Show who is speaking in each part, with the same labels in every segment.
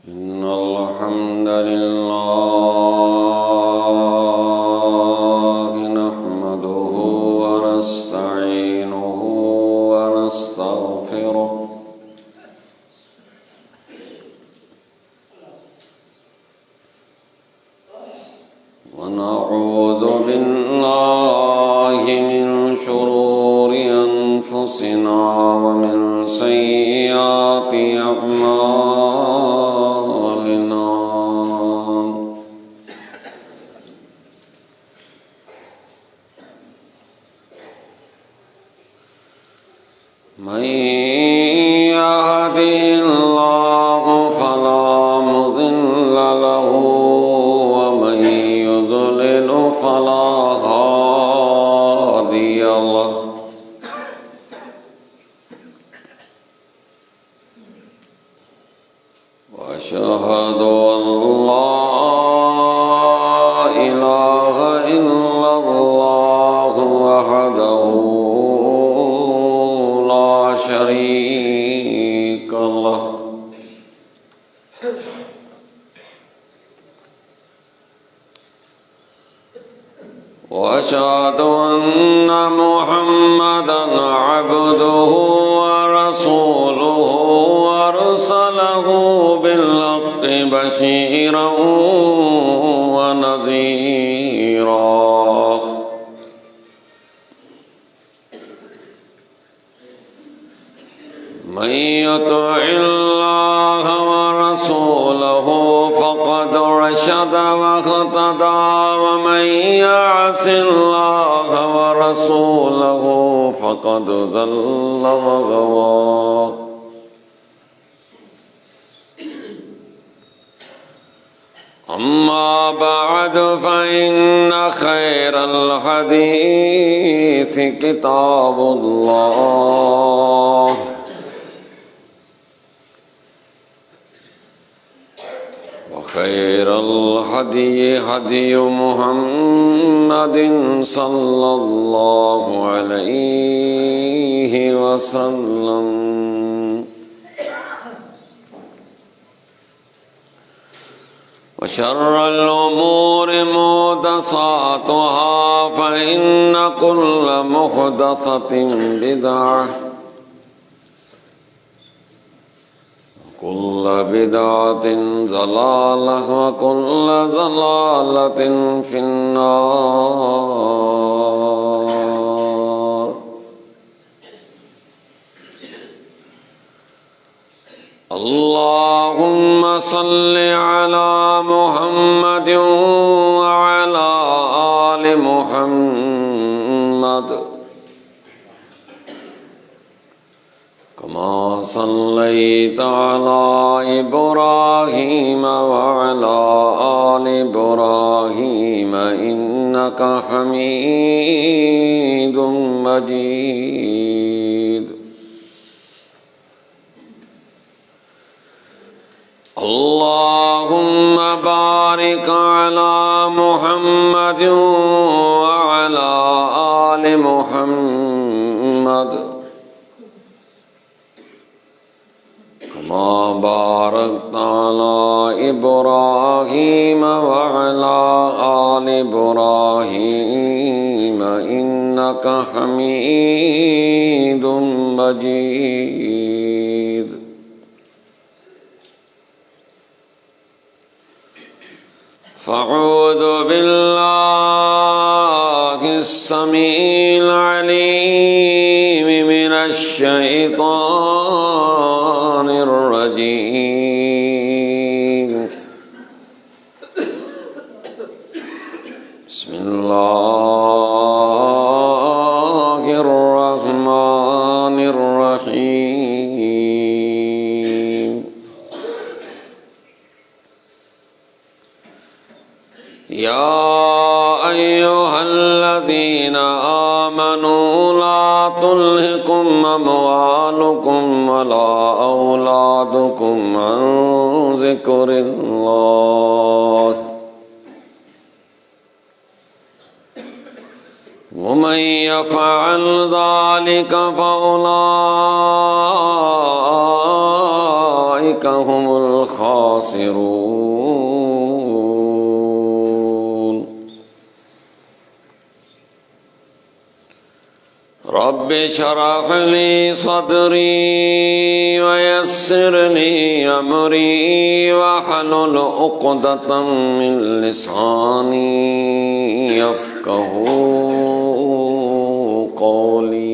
Speaker 1: innal hamdalillahi nahmaduhu wa nasta'inuhu wa nastaghfiruh wa na'udzu billahi min shururi anfusina wa min sayyiati a'malina. Man yahdihillahu fala mudilla lahu wa man yudlil fala hadiya lahu. وأشهد أن لا إله إلا الله وحده لا شريك له وأشهد أن محمدا عبده ورسوله أرسله بالحق بشيرا ونذيرا من يطع الله ورسوله فقد رشد واهتدى ومن يعص الله ورسوله فقد ضل وغوى. أما بعد فإن خير الحديث كتاب الله وخير الهدي هدي محمد صلى الله عليه وسلم وشر الأمور محدثاتها فإن كل محدثة بدعة وكل بدعة ضلالة وكل ضلالة في النار. اللهم صل على محمد وعلى آل محمد كما صليت على إبراهيم وعلى آل إبراهيم إنك حميد مجيد. اللهم بارك على محمد وعلى آل محمد كما باركت على إبراهيم وعلى آل إبراهيم إنك حميد مجيد. فأعوذ بالله السميع العليم من الشيطان الرجيم. بسم الله الرحمن الرحيم. يا أيها الذين آمنوا لا تلهكم أموالكم ولا أولادكم عن ذكر الله ومن يفعل ذلك فأولئك उलाइका हुमुल खासिरून। रब्बि शरह ली सदरी वयस्सिर ली अमरी वहलुल उक़दतम मिन लिसानी यफ़क़हू क़ौली।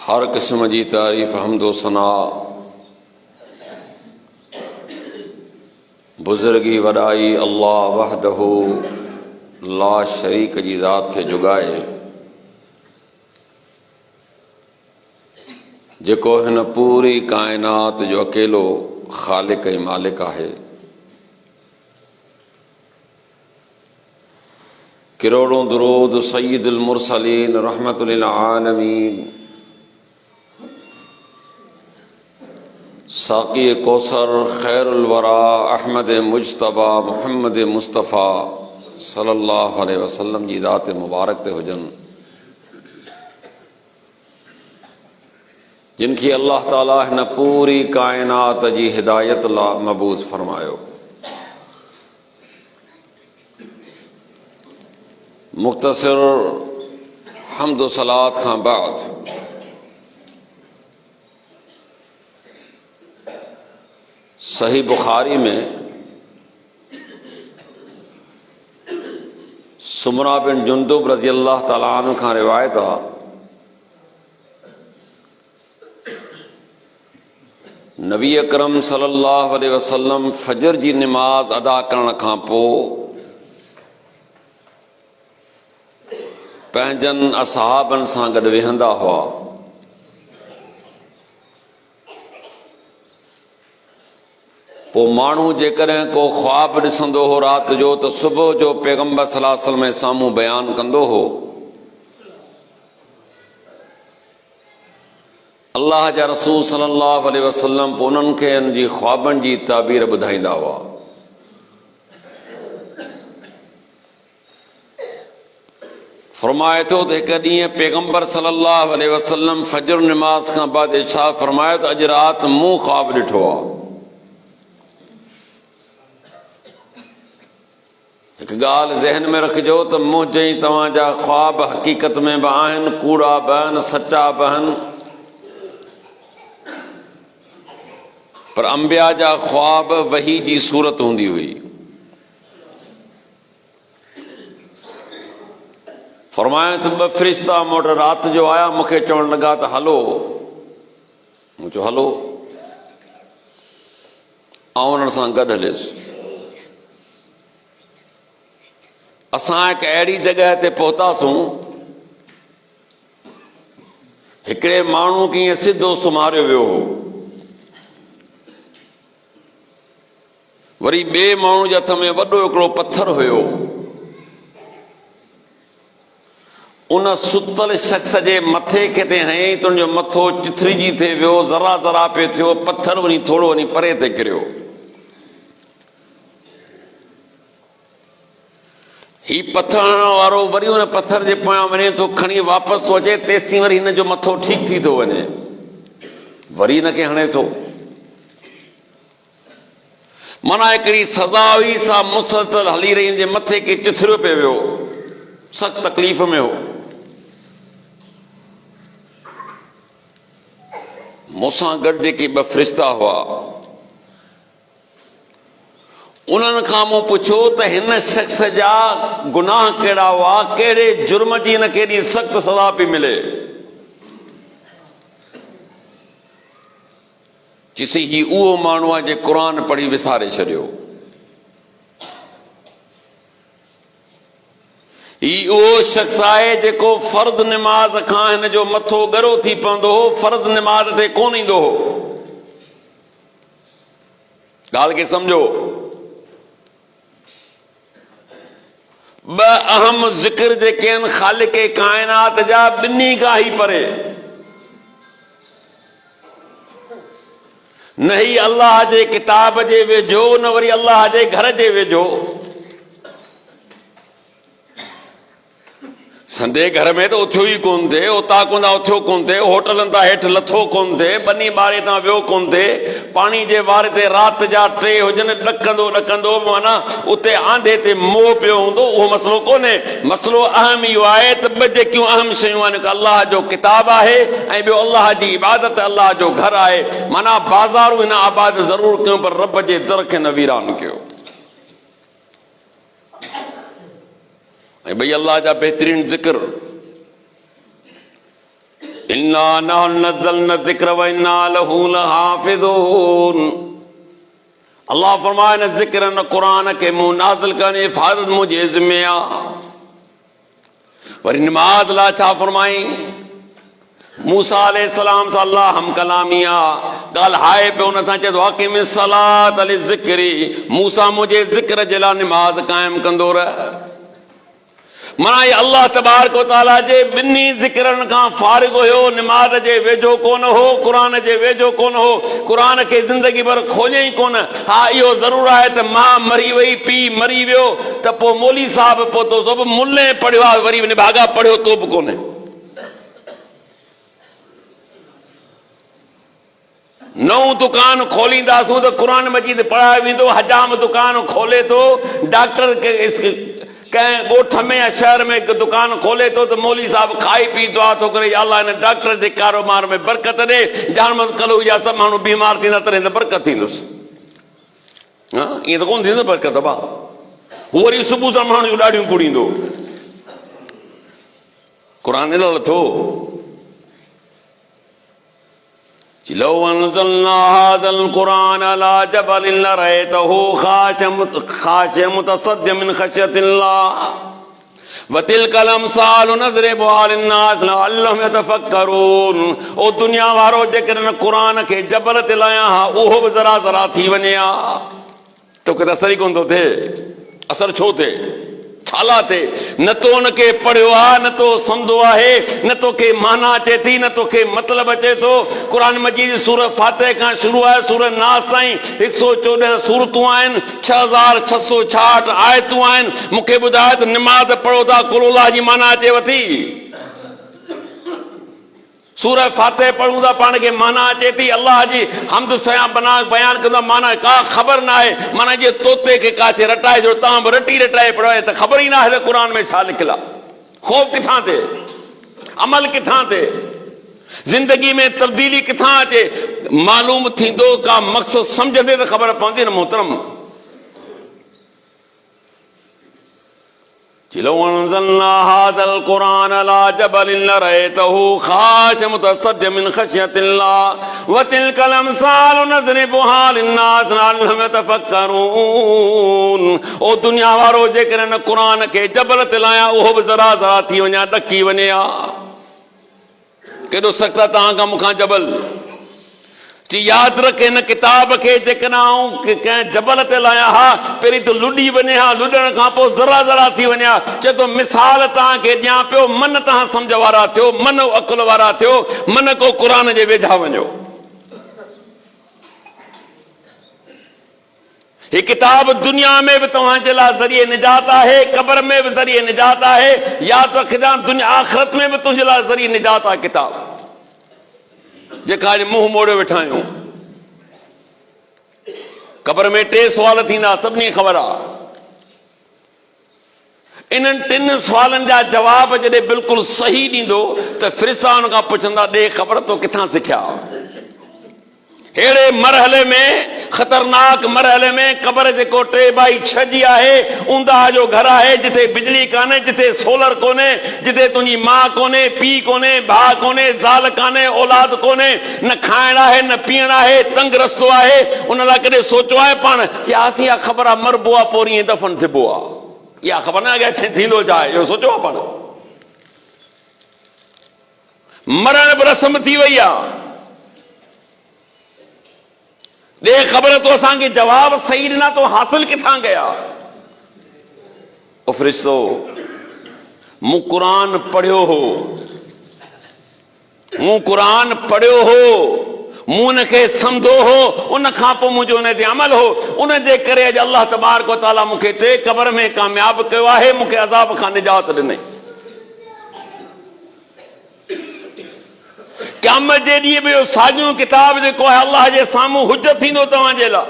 Speaker 1: हर किस्म जी तारीफ़ हम्दो सना बुज़ुर्गी वॾाई अल्लाह वहदहू ला शरीक जी ज़ात खे जुगाए, जेको हिन पूरी काइनात जो अकेलो ख़ालिक ऐं मालिक आहे। करोड़ों दुरूद सय्यदुल मुरसलीन रहमतुल लिल आलमीन साक़ी कौसर खैरुल वरा अहमद मुजतबा मुहम्मद मुस्तफ़ा सल्लल्लाहु अलैहि वसल्लम जी ज़ात मुबारक ते हुजनि, जिनकी अल्लाह ताला हिन पूरी कायनात जी हिदायत ला मबूस फरमायो। मुख्तसर हम्द व सलात खां बाद सही बुखारी में सुमरा बिन जुंदुब रज़ी अल्लाह ताला अन्हु खां रिवायत आहे, नबी अकरम सल्लल्लाहु अलैहि वसल्लम फजर जी नमाज अदा करण खां पोइ पंहिंजनि असहाबनि सां गॾु वेहंदा हुआ। पोइ माण्हू जेकॾहिं को ख्वाब ॾिसंदो हो राति जो त सुबुह जो पैगंबर सल्लल्लाहु अलैहि वसल्लम जे साम्हूं बयानु कंदो हो। अल्लाह जा रसूल सल्लल्लाहु अलैहि वसल्लम पोइ उन्हनि खे उन जी ख्वाबनि जी ताबीर ॿुधाईंदा हुआ। फरमाए थो त हिकु ॾींहुं पैगंबर सल्लल्लाहु अलैहि वसल्लम फजर नमाज खां बाद इरशाद फरमायो त अॼु राति मूं ख्वाब ॾिठो आहे। हिकु ॻाल्हि ज़हन में रखिजो त मुंहिंजे ई तव्हांजा ख्वाब हक़ीक़त में बि आहिनि, कूड़ा बि आहिनि, सचा बि आहिनि, पर अंबिया जा ख्वाब वही जी सूरत हूंदी हुई। फरमाया त ॿ फ़रिश्ता मूं वटि राति जो आया, मूंखे चवण लॻा त हलो। मूं चयो हलो, आउं उन्हनि सां गॾु हलियुसि। असां हिकु अहिड़ी जॻह ते पहुतासूं, हिकिड़े माण्हू खे ईअं सिधो सुम्हारियो वियो हो, वरी ॿिए माण्हू जे हथ में वॾो हिकिड़ो पत्थर हुयो। उन सुतल शख़्स जे मथे खे ते हयईं त उनजो मथो चिथरिजी थिए वियो, ज़रा ज़रा पियो थियो, पत्थर वञी थोरो वञी परे ते किरियो। ही पत्थर हणण वारो वरी उन पत्थर जे पोयां वञे थो, खणी वापसि थो अचे, तेसीं वरी हिन जो मथो ठीकु थी थो वञे, वरी हिनखे हणे थो। माना हिकिड़ी सज़ा हुई सा मुसलसल हली रही, जे मथे खे चिथरियो पियो वियो, सख़्त तकलीफ़ में हो। मूंसां गॾु जेके ॿ फ़रिश्ता हुआ, उन्हनि खां मूं पुछियो त हिन शख़्स जा गुनाह कहिड़ा हुआ, कहिड़े जुर्म जी हिनखे एॾी सख़्त सज़ा पई मिले। चइसि ही उहो माण्हू आहे जे क़ुर पढ़ी विसारे छॾियो, ही उहो शख़्स आहे जेको फर्द निमाज़ खां हिन जो मथो ॻरो थी पवंदो हो, फर्द निमाज़ ते कोन ईंदो हो। ॻाल्हि खे सम्झो। ॿ अहम ज़िक्र जेके आहिनि ख़ालिक काइनात जा, ॿिन्ही खां ई परे, न ही अल्लाह जे किताब जे वेझो, न वरी अल्लाह जे घर जे वेझो। संडे घर में तो उथियो ही कोन थे, उता कोन उथियो कोन थे, होटलन तां हेठि लथो कोन थे, बनी ॿारे तां वियो कोन थे, पाणी जे वारे ते राति जा 3 हुजनि, ॾकंदो माना उते आंधे ते मोह पियो हूंदो, उहो मसलो कोन्हे। मसलो अहम इहो आहे त ॿ जेकियूं अहम शयूं आहिनि, अलाह जो किताब आहे ऐं ॿियो अलाह जी इबादत, अलाह जो घर आहे। माना बाज़ारूं हिन आबाद ज़रूरु कयूं, पर रब जे दर खे न वीरान कयो। भई अल्लाह जा बेहतरीन ज़िक्र, इन्ना नहनु नज़्ज़लना ज़िक्र व इन्ना लहू लहाफ़िज़ून। अल्लाह फरमाए न ज़िक्र न क़ुरान के मूं नाज़िल करने हिफ़ाज़त मुंहिंजे ज़िम्मे आहे। वरी नमाज़ लाइ छा फरमाई? मूसा अलैहिस्सलाम सां अल्लाह हम कलामी आहे, ॻाल्हाए पियो उन सां, चए थो अक़िमिस सलात लिज़िक्री, मूसा मुंहिंजे ज़िक्र जे लाइ नमाज़ क़ाइमु कंदो रह। माना ये अल्लाह तबारक व तआला जे ॿिन्ही ज़िक्रनि खां फारिग हुयो, निमाज़ जे वेझो कोन हो, क़ुरान जे वेझो कोन हो, क़ुरान खे ज़िंदगी भर खोलियो ई कोन। हा इहो ज़रूरु आहे त मां मरी वई, पीउ मरी वियो त पोइ मौली साहब पहुतो, सो बि मुल्ले पढ़ियो आहे, वरी निभागा पढ़ियो तो बि कोन्हे। नओं दुकान खोलींदासूं त क़ुरान मजीद पढ़ायो वेंदो। हजाम दुकान खोले थो, डॉक्टर कंहिं ॻोठ में या शहर में हिकु दुकान खोले थो त मौली साहब खाई पी दुआ थो करे, या अल्लाह हिन डॉक्टर जे कारोबार में बरकत ॾे, जानमत कलो या सभु माण्हू बीमार थींदा त हिन बरकत थींदुसि। ईअं त कोन थींदो बरकत भाउ, हू वरी सुबुह सां माण्हू जूं ॾाढियूं कुड़ींदो। क़ुरान ॾिनल लथो, लौ अनज़लना हाज़ल क़ुरान अला जबलिन लरअयतहु खाशिअम मुतसद्दिअम मिन खश्यतिल्लाह व तिलकल अमसालु नज़रिबुहा लिन्नास लअल्लहुम यतफक्करून। ओ दुनिया वारो जेकॾहिं क़ुरान खे जबल ते लाया हा, उहो बि ज़रा ज़रा थी वञे हा, तोखे त असर ई कोन थो थिए। असर छो थिए? छाला ते न तो उनखे पढ़ियो आहे, न तो सम्झो आहे, न तोखे माना अचे थी, न तोखे मतिलबु अचे थो। क़ुरान मजीद सूरत फातिह खां शुरू आहे, सूरत नास ताईं 114 सूरतूं आहिनि, 6666 आयतूं आहिनि। मूंखे ॿुधाए त निमाज़ पढ़ो था, कुल जी माना अचेव थी? सूरत फातिह पढ़ूं था, पाण खे माना अचे थी? अल्लाह जी हमद सया बयान कंदा, माना का ख़बर न आहे। माना जे तोते खे काथे रटाए जो, तव्हां बि रटी रटाए पढ़ो त ख़बर ई न आहे त क़ुरान में छा लिखियलु आहे। ख़ौफ़ किथां थिए, अमल किथां थिए, ज़िंदगी में तब्दीली किथां अचे? मालूम थींदो का मक़सदु सम्झंदे त ख़बर पवंदी न मोहतरम। लौ अनज़लना हाज़ल क़ुरान अला जबलिन लरअयतहु खाशिअम मुतसद्दिअम मिन खश्यतिल्लाह व तिलकल अमसालु नज़रिबुहा लिन्नास लअल्लहुम यतफक्करून। ओ दुनिया वारो जेकॾहिं क़ुरान खे जबल ते लाया, उहो बि ज़रा ज़रा थी वञे, ॾकी वञे हा। केॾो सख़्तु आहे तव्हां खां मूंखां जबल। यादि रखे हिन किताब खे जेकॾहिं कंहिं जबल ते लाया हा, पहिरीं त लुॾी वञे हा, लुॾण खां पोइ ज़रा ज़रा थी वञे हा। चए थो मिसाल तव्हांखे ॾियां पियो, मन तव्हां सम्झ वारा थियो, मन अकुल वारा थियो, मन को क़ुरान जे वेझा वञो। ही किताब दुनिया में भी तव्हांजे लाइ ज़रिए निजात आहे, क़ब्र में भी ज़रिए निजात आहे। यादि रखजां, दुनिया आख़िरत में भी तुंहिंजे लाइ ज़रिए निजात आहे किताब, जेका अॼु मुंहुं मोड़े वेठा आहियूं। क़ब्र में 3 सुवाल थींदा, सभिनी ख़बर आहे। इन्हनि 3 सुवालनि जा जवाब जॾहिं बिल्कुलु सही ॾींदो त फ़रिश्ता हुन खां पुछंदा, ॾे ख़बर तो किथां सिखिया? अहिड़े मरहले में, ख़तरनाक मरहले में, क़ब्र जेको 3/6 जी आहे, ऊंदाह जो घर आहे, जिथे बिजली कान्हे, जिथे सोलर कोन्हे, जिथे तुंहिंजी माउ कोन्हे, पीउ कोन्हे, भाउ कोन्हे, ज़ाल कान्हे, औलाद कोन्हे, न खाइण आहे न पीअण आहे, तंग रस्तो आहे। उन लाइ कॾहिं सोचियो आहे पाण? चयासीं इहा ख़बर आहे, मरबो आहे, पोइ ईअं दफ़न थिबो आहे, इहा ख़बर न आहे अॻियां थींदो छा आहे, इहो सोचियो आहे पाण? मरण बि रस्म थी वई आहे। ॾे ख़बर तो असांखे जवाब सही ॾिना, तो हासिल किथां कया? ओ फ़रिश्तो, मूं क़ुरान पढ़ियो हो, मूं क़ुरान पढ़ियो हो, मूं उनखे सम्झो हो, उन खां पोइ मुंहिंजो उन ते अमल हो। उन जे करे अॼु अल्लाह तबारक व तआला मूंखे क़ब्र में कामयाब कयो आहे, मूंखे अज़ाब खां निजात ॾिनई। क़यामत जे ॾींहुं बि इहो साॻियो किताब जेको आहे अलाह जे साम्हूं हुजत थींदो तव्हांजे लाइ।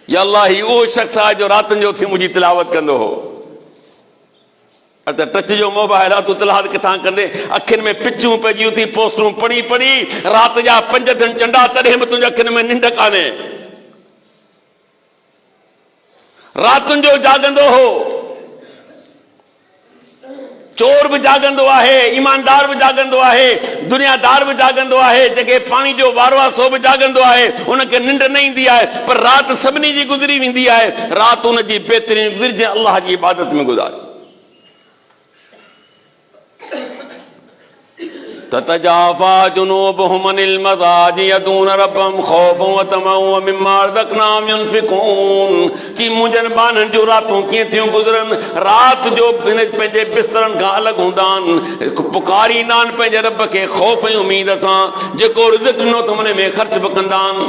Speaker 1: या अलाह ही उहो शख़्स आहे जो रातिनि जो थी मुंहिंजी तिलावत कंदो हो। त टच जो मोबाइल आहे, तूं तिलावत किथां कंदे? अखियुनि में पिचूं पइजियूं थी, पोस्टूं पढ़ी पढ़ी राति जा 5 थियनि चंडा, तॾहिं बि तुंहिंजे अखियुनि में निंड कान्हे। रातिनि जो जाॻंदो हो, चोर बि जाॻंदो आहे, ईमानदार बि जाॻंदो आहे, दुनियादार बि जाॻंदो आहे, जेके पाणी जो वारो आहे सो बि जाॻंदो आहे, उनखे निंड न ईंदी आहे, पर राति सभिनी जी गुज़री वेंदी आहे। राति उनजी बहितरीन गुज़िरिजे अलाह जी इबादत में गुज़ारे। ततजाफा जुनूबहुम अनिल मज़ाजी यदून रब्बहुम खौफन व तमअन व मिम्मा रज़क़नाहुम युनफ़िक़ून। कि मुंहिंजनि बाननि जूं रातूं कीअं थियूं गुज़रनि, राति जो पंहिंजे बिस्तरनि खां अलॻि हूंदा आहिनि, पुकारींदा आहिनि पंहिंजे रब खे ख़ौफ़ ऐं उमीद सां, जेको रिज़्क़ ॾिनो त उन में ख़र्च बि कंदा आहिनि।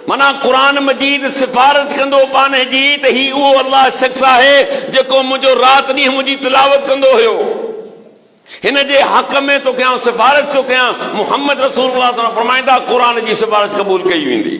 Speaker 1: माना क़ुरान मजीद सिफारिश कंदो बाने जी त ही उहो अल्लाह शख़्स आहे जेको मुंहिंजो राति ॾींहुं मुंहिंजी तिलावत कंदो हुयो। हिन जे हक़ में तो कयां, सिफारिश तो कयां। मुहम्मद रसूलुल्लाह सल्लल्लाहु अलैहि वसल्लम फरमाईंदा क़ुरान जी सिफारिश क़बूल कई वेंदी।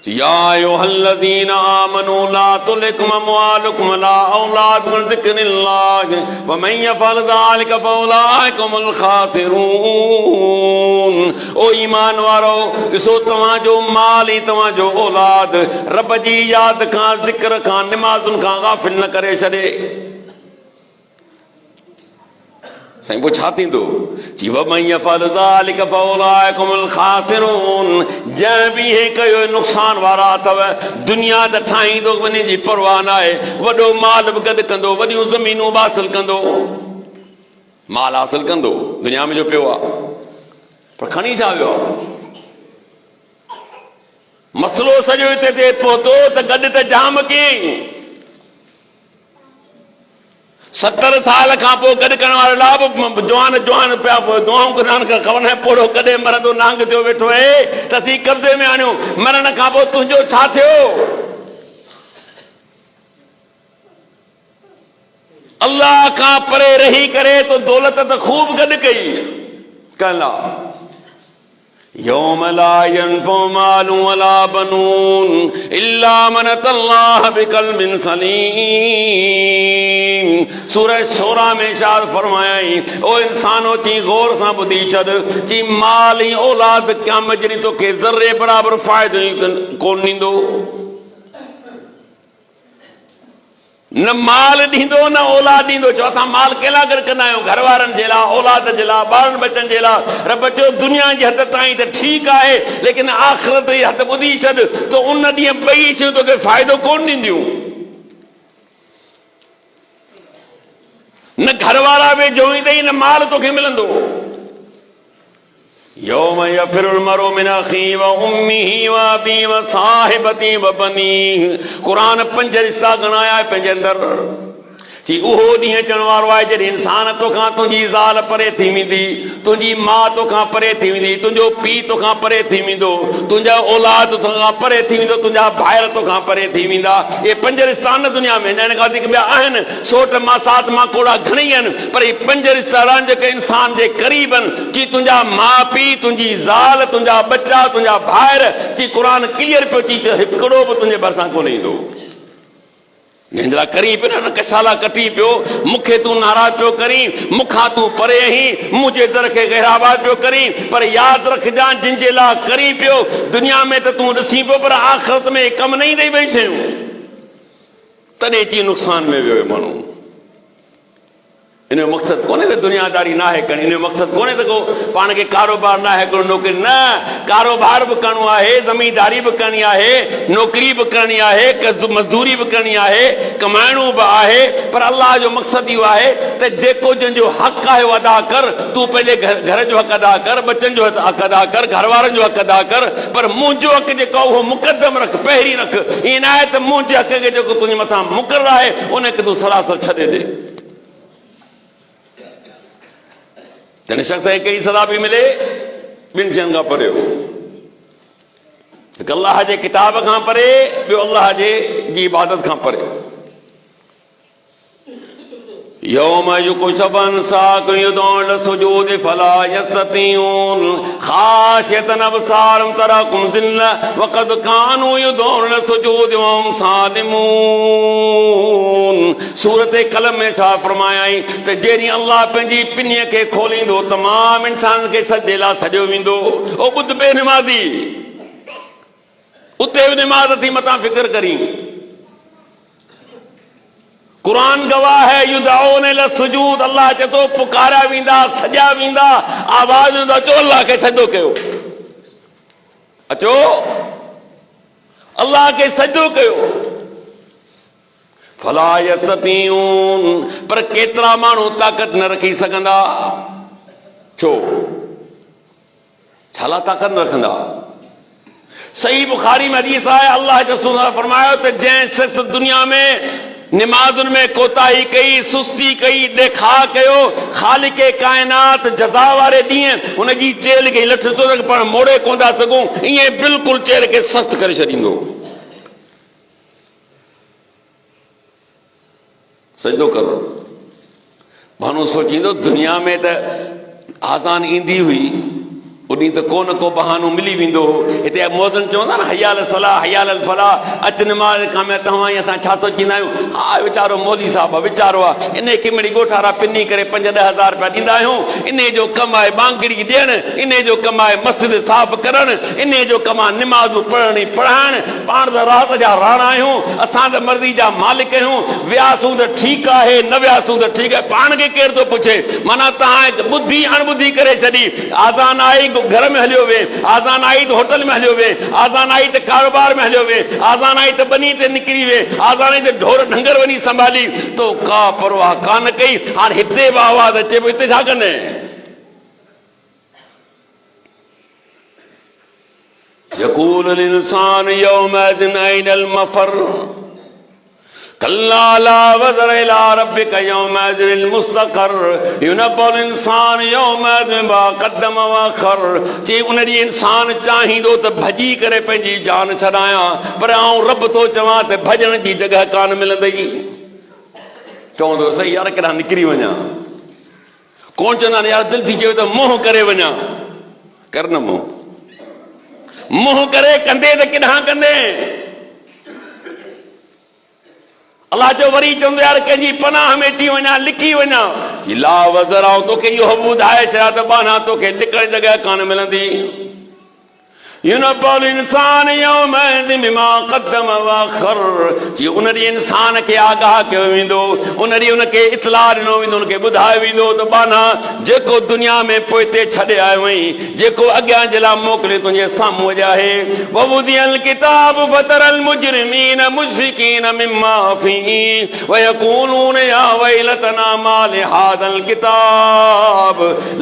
Speaker 1: या अय्युहल्लज़ीना आमनू ला तुलहिकुम अमवालुकुम वला औलादुकुम अन ज़िक्रिल्लाह व मन यफ़अल ज़ालिका फ़उलाइका हुमुल ख़ासिरून। ओ ईमान वारो, ॾिसो तव्हांजो माल ऐं तव्हांजो औलाद रब जी यादि खां, ज़िक्र खां, निमाज़ुनि खां गाफ़िल न करे छॾे। साईं पोइ छा थींदो? जंहिं बि हे कयो नुक़सान वारा अथव, दुनिया त ठाहींदो वञे जी परवाह न आहे, वॾो माल बि गॾु कंदो, वॾियूं ज़मीनूं बि हासिल कंदो, माल हासिल कंदो, दुनिया में जो पियो आहे, पर खणी छा वियो आहे? मसलो सॼो हिते थिए पहुतो त गॾु त जाम कयईं, 70 साल खां पोइ गॾु करण वारे लाइ जवान जवान पिया दुआऊं कंदा आहिनि, ख़बर न पोड़ो कॾहिं मरंदो, नांग थियो वेठो आहे त असीं कब्ज़े में आणियूं, मरण खां पोइ तुंहिंजो छा थियो? अल्लाह खां परे रही करे तो दौलत त खूब गॾु कई कला। यौम ला यनफ़उ मालुन वला बनून इल्ला मन अतल्लाह बिक़ल्बिन सलीम। सूरह शूरा में इरशाद फरमायाई, ओ इंसानो ची गौर सां ॿुधी छॾ कि माल ऐं औलाद क़यामत जॾहिं तोखे ज़र्रे बराबर फ़ाइदो कोन ॾींदो। न माल ॾींदो न औलाद ॾींदो। चओ असां माल कंहिं लाइ गॾु कंदा आहियूं? घर वारनि जे लाइ, औलाद जे लाइ, ॿारनि बचनि जे लाइ। रब चयो दुनिया जी हद ताईं त ठीकु आहे, लेकिन आख़िरत जी हद ॿुधी छॾ त उन ॾींहुं ॿई शयूं तोखे फ़ाइदो कोन ॾींदियूं। न घर वारा वेझो ईंदई, न माल तोखे मिलंदो। यौम यफ़िरुल मरउ मिन अख़ीहि व उम्मिहि व अबीहि व साहिबतिहि व बनीहि। क़ुरान 5 रिश्ता ॻणाया आहे पंहिंजे अंदरि। कि उहो ॾींहुं अचण वारो आहे जॾहिं इंसान तोखां तुंहिंजी ज़ाल परे थी वेंदी, तुंहिंजी माउ तोखां परे थी वेंदी, तुंहिंजो पीउ तोखां परे थी वेंदो, तुंहिंजा औलाद तोखां परे थी वेंदो, तुंहिंजा भाइर तोखां परे थी वेंदा। इहे 5 रिश्ता न दुनिया में, हिन खां वधीक ॿिया आहिनि, सोट मासात मां कोड़ा घणेई आहिनि, पर इहे 5 रिश्ता आहिनि जेके इंसान जे क़रीब आहिनि। कि तुंहिंजा माउ पीउ, तुंहिंजी ज़ाल, तुंहिंजा बच्चा, तुंहिंजा भाइर। कि क़ुरान क्लियर पियो चई त हिकिड़ो बि तुंहिंजे भरिसां कोन ईंदो। जंहिंजे लाइ करी पियो न कशाला कटी पियो, मूंखे तूं नाराज़ पियो करी, मूंखां तूं परे आहीं, मुंहिंजे दर खे गैराबाद पियो करी। पर यादि रखजांइ, जिन जे लाइ करी पियो दुनिया में त तूं ॾिसी पियो, पर आख़िरत में कमु न ईंदई ॿई शयूं। तॾहिं अची नुक़सान में वियो माण्हू। इन जो मक़सदु कोन्हे त दुनियादारी नाहे करणी, इन जो मक़सदु कोन्हे त को पाण खे कारोबार नाहे करणो, नौकिरी न, कारोबार बि करणो आहे, ज़मीनदारी बि करणी आहे, नौकिरी बि करणी आहे, मज़दूरी बि करणी आहे, कमाइणो बि आहे। पर अलाह जो मक़सदु इहो आहे त जेको जंहिंजो हक़ आहे उहो अदा कर। तूं पंहिंजे घर जो हक़ अदा कर, बचनि जो हक़ अदा कर, घर वारनि जो हक़ अदा कर, पर मुंहिंजो हक़ जेको आहे उहो मुक़दम रख, पहिरीं रख। ईअं न आहे त मुंहिंजे हक़ खे जेको तुंहिंजे मथां मुक़ररु आहे उनखे तूं सरासर छॾे ॾे। जॾहिं शख़्स खे कहिड़ी सज़ा पई मिले? 2 शयुनि खां परे हो। हिकु अलाह जे किताब खां परे, ॿियो अलाह जी इबादत खां परे। यौम युकुशबन साक युदौन सुजूद फला यस्ततीऊन खाशियतन अबसारम तराकुम जिल्ला वक़द कानू युदौन सुजूद वहुम सालिमून। सूरत कलम में छा फरमायाई त जेरी अल्लाह पंहिंजी पिनीअ खे खोलींदो तमाम इंसान खे सजे लाइ सॼो वेंदो। ओ ॿुध बेनिमाज़ी उते बि निमाज़ थी मतां फिक्र करी। कुरान गवाह है युदऊन इला सुजूद अल्लाह चए थो पुकारा वेंदा सॼा वेंदा आवाज़ वेंदो अचो अल्लाह खे सजदो कयो अचो अल्लाह खे सजदो कयो। फला यस्ततीऊन पर केतिरा माण्हू ताक़त न रखी सघंदा। छो छाला ताक़त न रखंदा? सही बुखारी में हदीस आहे अल्लाह जो रसूल फरमायो त जंहिं शख्स दुनिया में निमाज़ुनि में कोताही कई सुस्ती कई ॾेखा कयो ख़ालिक़ काइनात जज़ा वारे ॾींहुं हुनजी चेल खे लठ थो पाण मोड़े कोन था सघूं ईअं बिल्कुलु चेल खे सख़्तु करे छॾींदो। सजदो करो। माण्हू सोचींदो दुनिया में त आज़ान ईंदी हुई उन्हीं तो को न को बहानो मिली वेंदो हो। हिते मौज़न चवंदा न हयाल सलाह हयाल फलाह अच निमाज़ खां में तव्हां असां छा सोचींदा आहियूं हा वीचारो मौली साहब वीचारो आहे इन खे मिड़ी ॻोठारा पिनी करे 5-10 हज़ार रुपया ॾींदा आहियूं। इन जो कमु आहे बांगड़ी ॾियणु इन जो कमु आहे मस्जिद साफ़ करणु इन जो कमु आहे निमाज़ूं पढ़णी पढ़ाइणु। पाण त रात जा राणा आहियूं असां त मर्ज़ी जा मालिक आहियूं। वियासूं त ठीकु आहे न वियासूं त ठीकु आहे पाण खे केरु थो पुछे। माना तव्हां ॿुधी अणॿुधी करे छॾी। आज़ान आई घर में हलियो वे आज़ान आई तो होटल में हलियो वे आज़ान आई तो कारोबार में हलियो वे आज़ान आई तो बनी ते निकिरी वे आज़ान आई तो ढोर ढंगर वनी संभाली तो का परवाह कान कई। हाणे हिते बि आवाज़ अचे पियो हिते छा कंदे? यक़ूलुल इंसान यौमइज़िन अयनल मफ़र कल्ला ला वज़र इला रब्बिका यौमइज़िनिल मुस्तक़र युनब्बुल इंसान यौमइज़िन बिमा क़द्दम व अख़र। जे उन ॾींहुं इंसान चाहींदो त भॼी करे पंहिंजी जान छॾायां पर आऊं रब थो चवां त भॼण जी जॻह कान मिलंदई। चवंदो सही यार केॾांहुं निकिरी वञा कोन चवंदा यार दिलि थी चवे त मोह करे वञा कर न मोह करे कंदे त केॾांहुं कंदे। अल्लाह जो वरी चवंदो यार कंहिंजी पनाह में थी वञा लिखी वञा जी ला वज़र आऊं तोखे इहो ॿुधाए छॾिया त ॿाना तोखे लिकण जॻह कान मिलंदी। युनब्बुल इंसान यौमइज़िन बिमा क़द्दम व अख़र। जी उन ॾींहुं इंसान खे आगाह कयो वेंदो उन ॾींहुं उनखे इतला ॾिनो वेंदो उनखे ॿुधायो वेंदो त ॿाना जेको दुनिया में पोइते छॾे आयो आहीं जेको अॻियां जे लाइ मोकिले तुंहिंजे साम्हूं अॼु आहे। ववुदिअल किताब फतरल मुजरिमीन मुशफ़िकीन मिम्मा फ़ीहि व यक़ूलून या वैलतना मा लिहाज़ल किताब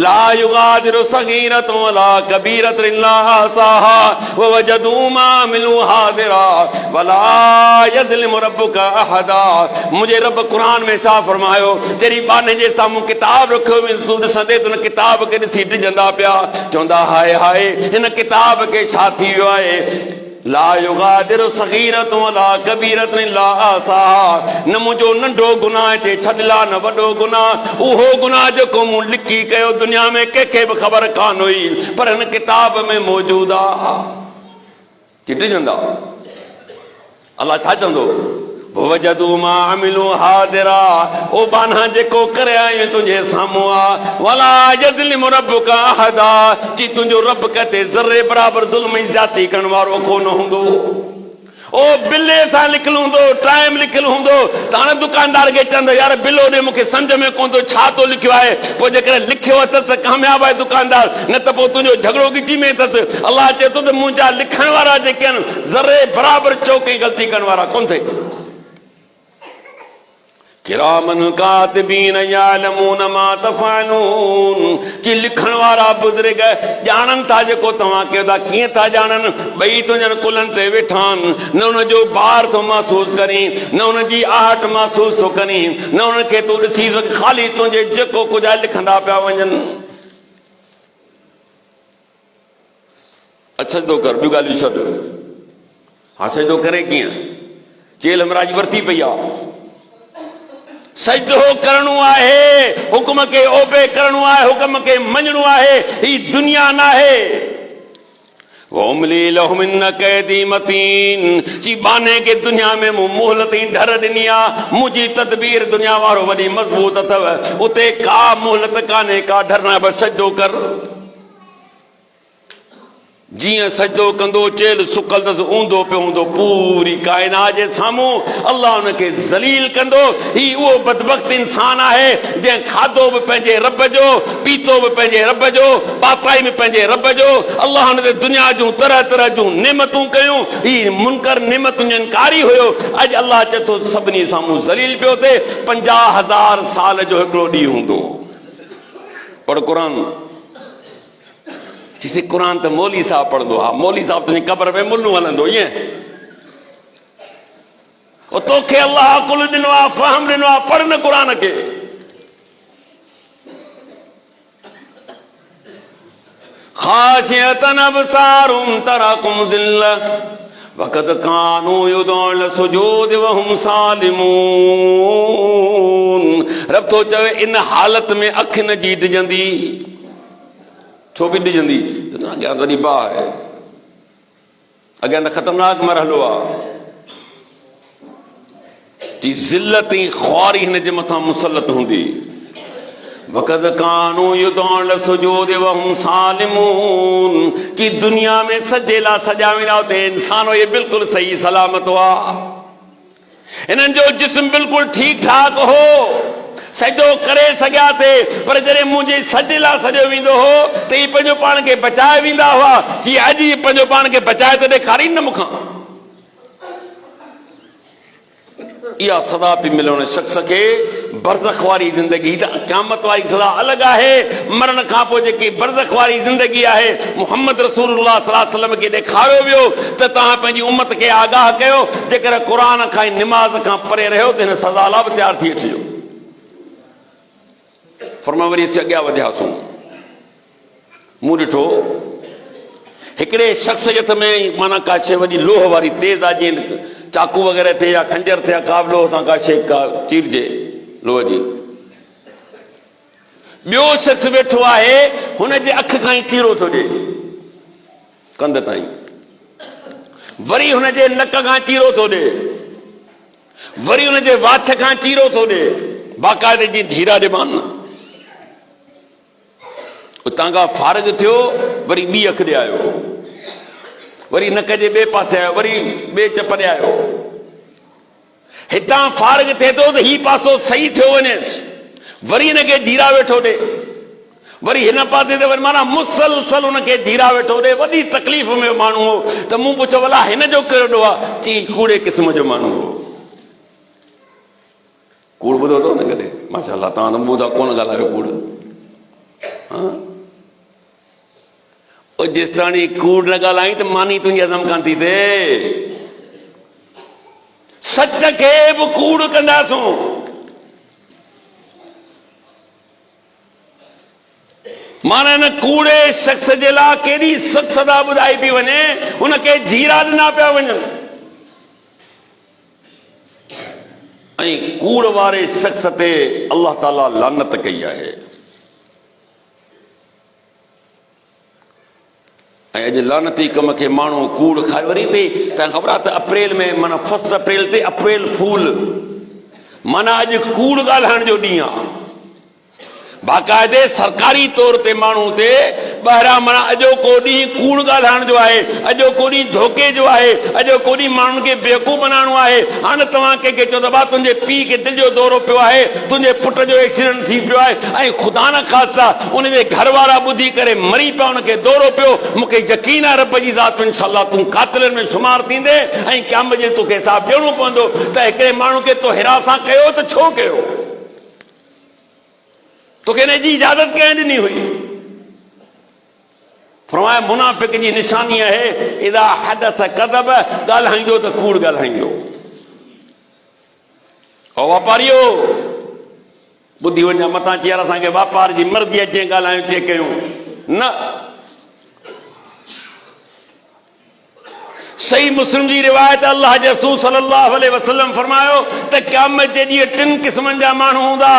Speaker 1: ला युग़ादिरु सग़ीरतन वला कबीरतन इल्ला अहसाहा ववजदू मा अमिलू हाज़िरा वला यज़लिमु रब्बुका अहदा। मुझे रब कुरान में छा फरमायो तेरी बाने जे साम्हूं किताब रखियो तूं ॾिसंदे तुन किताब खे ॾिसी डिॼंदा पिया चवंदा हाय हाय हिन किताब खे छा थी वियो आहे। ला युग़ादिरु सग़ीरतन वला कबीरतन इल्ला अहसाहा। न मुंहिंजो नंढो गुनाह ते छॾला न वॾो गुनाह उहो गुनाह जेको मूं लिखी कयो दुनिया में कंहिंखे बि ख़बर कान हुई पर हिन किताब में मौजूदु आहे। चिटिजंदा अल्लाह छा चवंदो वजदू मा अमिलू हाज़िरा ओ बाना जेको करे आयो तुंहिंजे साम्हूं आहे। वला यज़लिमु रब्बुका अहदा जी तुंहिंजो रब कते ज़र्रे बराबरि ज़ुल्म ऐं ज़्यादती करण वारो कोन हूंदो। ओ बिले सां लिखियलु हूंदो टाइम लिखियलु हूंदो त हाणे दुकानदार खे चवंदो यार बिलो ॾे मूंखे सम्झ में कोन थो छा थो लिखियो आहे। पोइ जेकॾहिं लिखियो अथसि कामयाबु आहे दुकानदार न त पोइ तुंहिंजो झगड़ो गिची में अथसि। अल्लाह चए थो त मुंहिंजा लिखण वारा जेके आहिनि ज़र्रे बराबरि चौक ऐं ग़लती करण वारा कोन थिए। किरामन कातिबीन यालमून मा तफ़अलून जी लिखण वारा बुज़ुर्ग ॼाणनि था जेको तव्हां कयो था कीअं था ॼाणनि ॿई तुंहिंजनि कुलनि ते वेठा आहिनि न उनजो ॿार थो महसूसु करीं न उनजी आहट महसूसु थो करीं न उनखे तूं ॾिसी ख़ाली तुंहिंजे जेको कुझु आहे लिखंदा पिया वञनि। सजदो कर ॿियूं ॻाल्हियूं छॾ। हा सजदो करे कीअं चेल हमराजी वरिती पई आहे सजदो करणो आहे, हुक्म खे ओबे करणो आहे, हुक्म खे मञणो आहे। ही दुनिया न आहे। वोमली लहुम इन कैदी मतीन जी बाने के दुनिया में मूं मोहलत ई ढर ॾिनी आहे। मुंहिंजी तदबीर दुनिया वारो वॾी मज़बूत अथव। उते का मोहलत कान्हे, का ढर न। बसि सजदो कर। जीअं सजदो कंदो चेल सुकल अथसि, ऊंधो पियो हूंदो पूरी काइनात जे साम्हूं अल्लाह हुनखे ज़लील कंदो। ही उहो बदबख्त इंसान आहे जंहिं खाधो बि पंहिंजे रब जो, पीतो बि पंहिंजे रब जो, पाताई बि पंहिंजे रब जो। अल्लाह हुन ते दुनिया जूं तरह तरह जूं नेमतूं कयूं। ही मुनकर नेमतुनि जो इनकारी हुयो। अॼु अल्लाह चए थो सभिनी साम्हूं ज़लील पियो थिए। 50,000 साल जो हिकिड़ो ॾींहुं हूंदो। पढ़ क़ुरान। जिसे कुरान तो मौली साहब पढ़ंदो आहे। मौली साहब तुंहिंजी क़बर में मुल्लू हलंदो ईअं। तोखे अल्लाह अकुल ॾिनो आहे, फ़हम ॾिनो आहे, पढ़ न क़ुरान खे। ख़ाशियतन अबसारुहुम तराकुम ज़िल्ला वक़द कानू युदऊन सुजूद वहुम सालिमून। रब थो चवे इन हालत में अख न जी डिॼंदी। छो बि डिॼंदी? अॻियां वॾी बाह आहे, अॻियां त ख़तरनाक मरहलो आहे। जी ज़िल्लत ऐं ख़्वारी हिन जे मथां मुसलत हूंदी। वक़द कानू युदऊन सुजूद वहुम सालिमून की दुनिया में सजेला सजा वेंदा। उते इंसान इहे बिल्कुलु सही सलामत हुआ। हिननि जो जिस्म बिल्कुलु ठीक ठाक हो, सजदो करे सघिया थे। पर जॾहिं मुंहिंजे सजेला सॼो वेंदो हो त ही पंहिंजो पाण खे बचाए वेंदा हुआ। जी अॼु ही पंहिंजो पाण खे बचाए त ॾेखारीनि न मूंखां। इहा सदा पई मिले हुन शख़्स खे। बरज़ख वारी ज़िंदगी त क़यामत वारी सदा अलॻि आहे। मरण खां पोइ जेकी बरज़ख वारी ज़िंदगी आहे, मुहम्मद रसूलुल्लाह सल्लल्लाहु अलैहि वसल्लम खे ॾेखारियो वियो त तव्हां पंहिंजी उम्मत खे आगाह कयो। जेकर क़ुरान खां ऐं निमाज़ खां परे रहियो त हिन सज़ा लाइ बि तयारु थी अचिजो। फरमा वरी असीं अॻियां वधियासीं। मूं ॾिठो हिकिड़े शख़्स जे हथ में माना का शइ वॾी लोह वारी तेज़ आहे, जीअं चाकू वग़ैरह थिए या खंजर थिए, का बि लोह सां का शइ का चीरजे लोह जी। ॿियो शख़्स वेठो आहे, हुनजे अख खां ई तीरो थो ॾिए कंध ताईं। वरी हुनजे नक खां चीरो थो ॾिए, वरी हुनजे वाछ खां चीरो थो ॾिए। बाक़ाइदे जी धीरा ॾिबान न। उतां खां फारिग थियो, वरी ॿी अख ॾे आयो, वरी नक जे ॿिए पासे आयो, वरी ॿिए चप ॾे आयो। हितां फारिग थिए थो त ही पासो सही थियो वञेसि, वरी हिनखे जीरा वेठो ॾे, वरी हिन पासे ते वरी माना मुसलसल हुनखे जीरा वेठो ॾे। वॾी तकलीफ़ में माण्हू हो त मूं पुछो भला हिन जो कहिड़ो आहे? चई कूड़े क़िस्म जो माण्हू हो। कूड़ ॿुधो अथव न कॾहिं? माशाअल्लाह तव्हां त ॿुधा कोन ॻाल्हायो कूड़। जेसि ताणी कूड़ न ॻाल्हाई त मानी तुंहिंजी हज़म कान थी थिए। सच खे बि कूड़ कंदासूं। माना न कूड़े शख़्स जे लाइ केॾी सख़्त सज़ा ॿुधाई पई वञे, हुनखे जीरा ॾिना पिया वञनि। ऐं कूड़ वारे शख़्स ते अल्लाह ताला लानत कई आहे। ऐं अॼु लानती कम खे माण्हू कूड़ खाए। वरी ते तव्हां ख़बर आहे त अप्रैल में माना 1 अप्रैल ते अप्रैल फूल, माना अॼु कूड़ ॻाल्हाइण जो ॾींहुं आहे। बाक़ाइदे सरकारी तौर ते माण्हू ते ॿाहिरां माना अॼोको ॾींहुं कूड़ ॻाल्हाइण जो आहे, अॼोको ॾींहुं धोखे जो आहे, अॼोको ॾींहुं माण्हुनि खे बेवकूफ़ बनाइणो आहे। हाणे तव्हां कंहिंखे चओ त भाउ तुंहिंजे पीउ खे दिलि जो दौरो पियो आहे, तुंहिंजे पुट जो एक्सीडेंट थी पियो आहे, ऐं ख़ुदा न ख़ास्ता उनजे घर वारा ॿुधी करे मरी पिया, उनखे दौरो पियो। मूंखे यकीन आहे रब जी ज़ात में इंशाअल्लाह तूं कातिलनि में शुमार थींदे ऐं क़यामत जे तोखे हिसाब ॾियणो पवंदो त हिकिड़े माण्हू खे तो हिरासा कयो त छो कयो? तोखे हिन जी इजाज़त कंहिं ॾिनी हुई? फरमाया मुनाफ़िक जी निशानी आहे इज़ा हदस कज़ब, ॻाल्हाईंदो त कूड़ ॻाल्हाईंदो। ऐं वापारियो ॿुधी वञा मथां अची यार असांखे वापार जी मर्ज़ी अचे ॻाल्हायूं ते कयूं न। सही मुस्लिम जी रिवायत अल्लाह जे रसूल सल्लल्लाहु अलैहि वसल्लम फरमायो त क़यामत जे ॾींहुं 3 क़िस्मनि जा माण्हू हूंदा।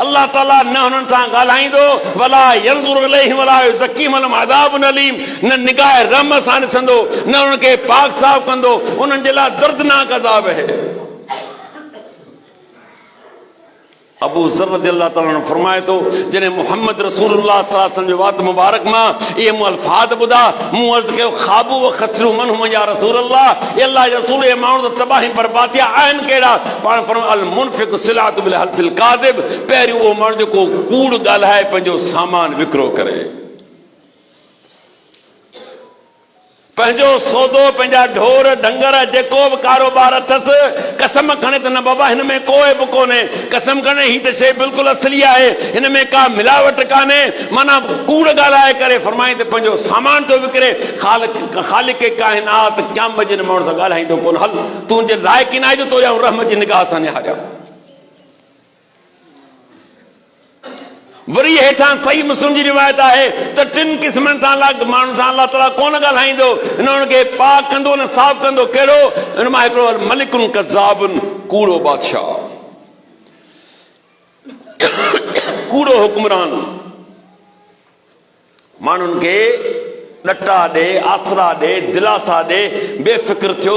Speaker 1: अल्लाह ताला न हुननि सां ॻाल्हाईंदो, वला यंज़ुरु इलैहिम वला युज़क्कीहिम वलहुम अज़ाबुन अलीम, न निगाह रहम सां ॾिसंदो, न उन्हनि खे पाक साफ़ कंदो, उन्हनि जे लाइ दर्दनाक अज़ाब आहे। अबू ज़र रज़ियल्लाहु ताला अन्हु फरमाए थो, जॾहिं मुहम्मद रसूलुल्लाह सल्लल्लाहु अलैहि वसल्लम जो वात मुबारक मां इहे मूं अल्फाज़ ॿुधा, मूं अर्ज़ु कयो ख़ाबू व ख़सरू मन हुम या रसूलल्लाह, ए अल्लाह जे रसूल, इहे माण्हू त तबाही बर्बादिया आहिनि कहिड़ा? पाण फरमायो अल मुनफ़िक़ु सिलातु बिल हल्फ़िल काज़िब, पहिरियों उहो माण्हू जेको कूड़ ॻाल्हाए पंहिंजो सामान विकिरो करे, पंहिंजो सौदो, पंहिंजा ढोर डंगर जेको बि कारोबार अथसि, कसम खणे त न बाबा हिन में कोई बि कोन्हे, कसम खणे ही त शइ बिल्कुलु असली आहे, हिन में का मिलावट कान्हे, माना कूड़ ॻाल्हाए करे फरमाई त पंहिंजो सामान थो विकिरे। ख़ालिक़ काइनात क़यामत जे माण्हू सां ॻाल्हाईंदो कोन, हल तुंहिंजे लाइक़ ई न आहे जो तो रहमत जी निगाह सां निहारिया। वरी हेठां सही मुस्लिम जी रिवायत आहे त 3 क़िस्मनि सां माण्हू सां अल्लाह ताला कोन ॻाल्हाईंदो, हिननि खे पाक कंदो न साफ़ कंदो। कहिड़ो? हिन मां हिकिड़ो मलिकुन कज़ाबुन, कूड़ो बादशाह, कूड़ो हुक्मरान, माण्हुनि खे ॾटा ॾे, आसरा ॾे, दिलासा ॾे, बेफ़िक्र थियो,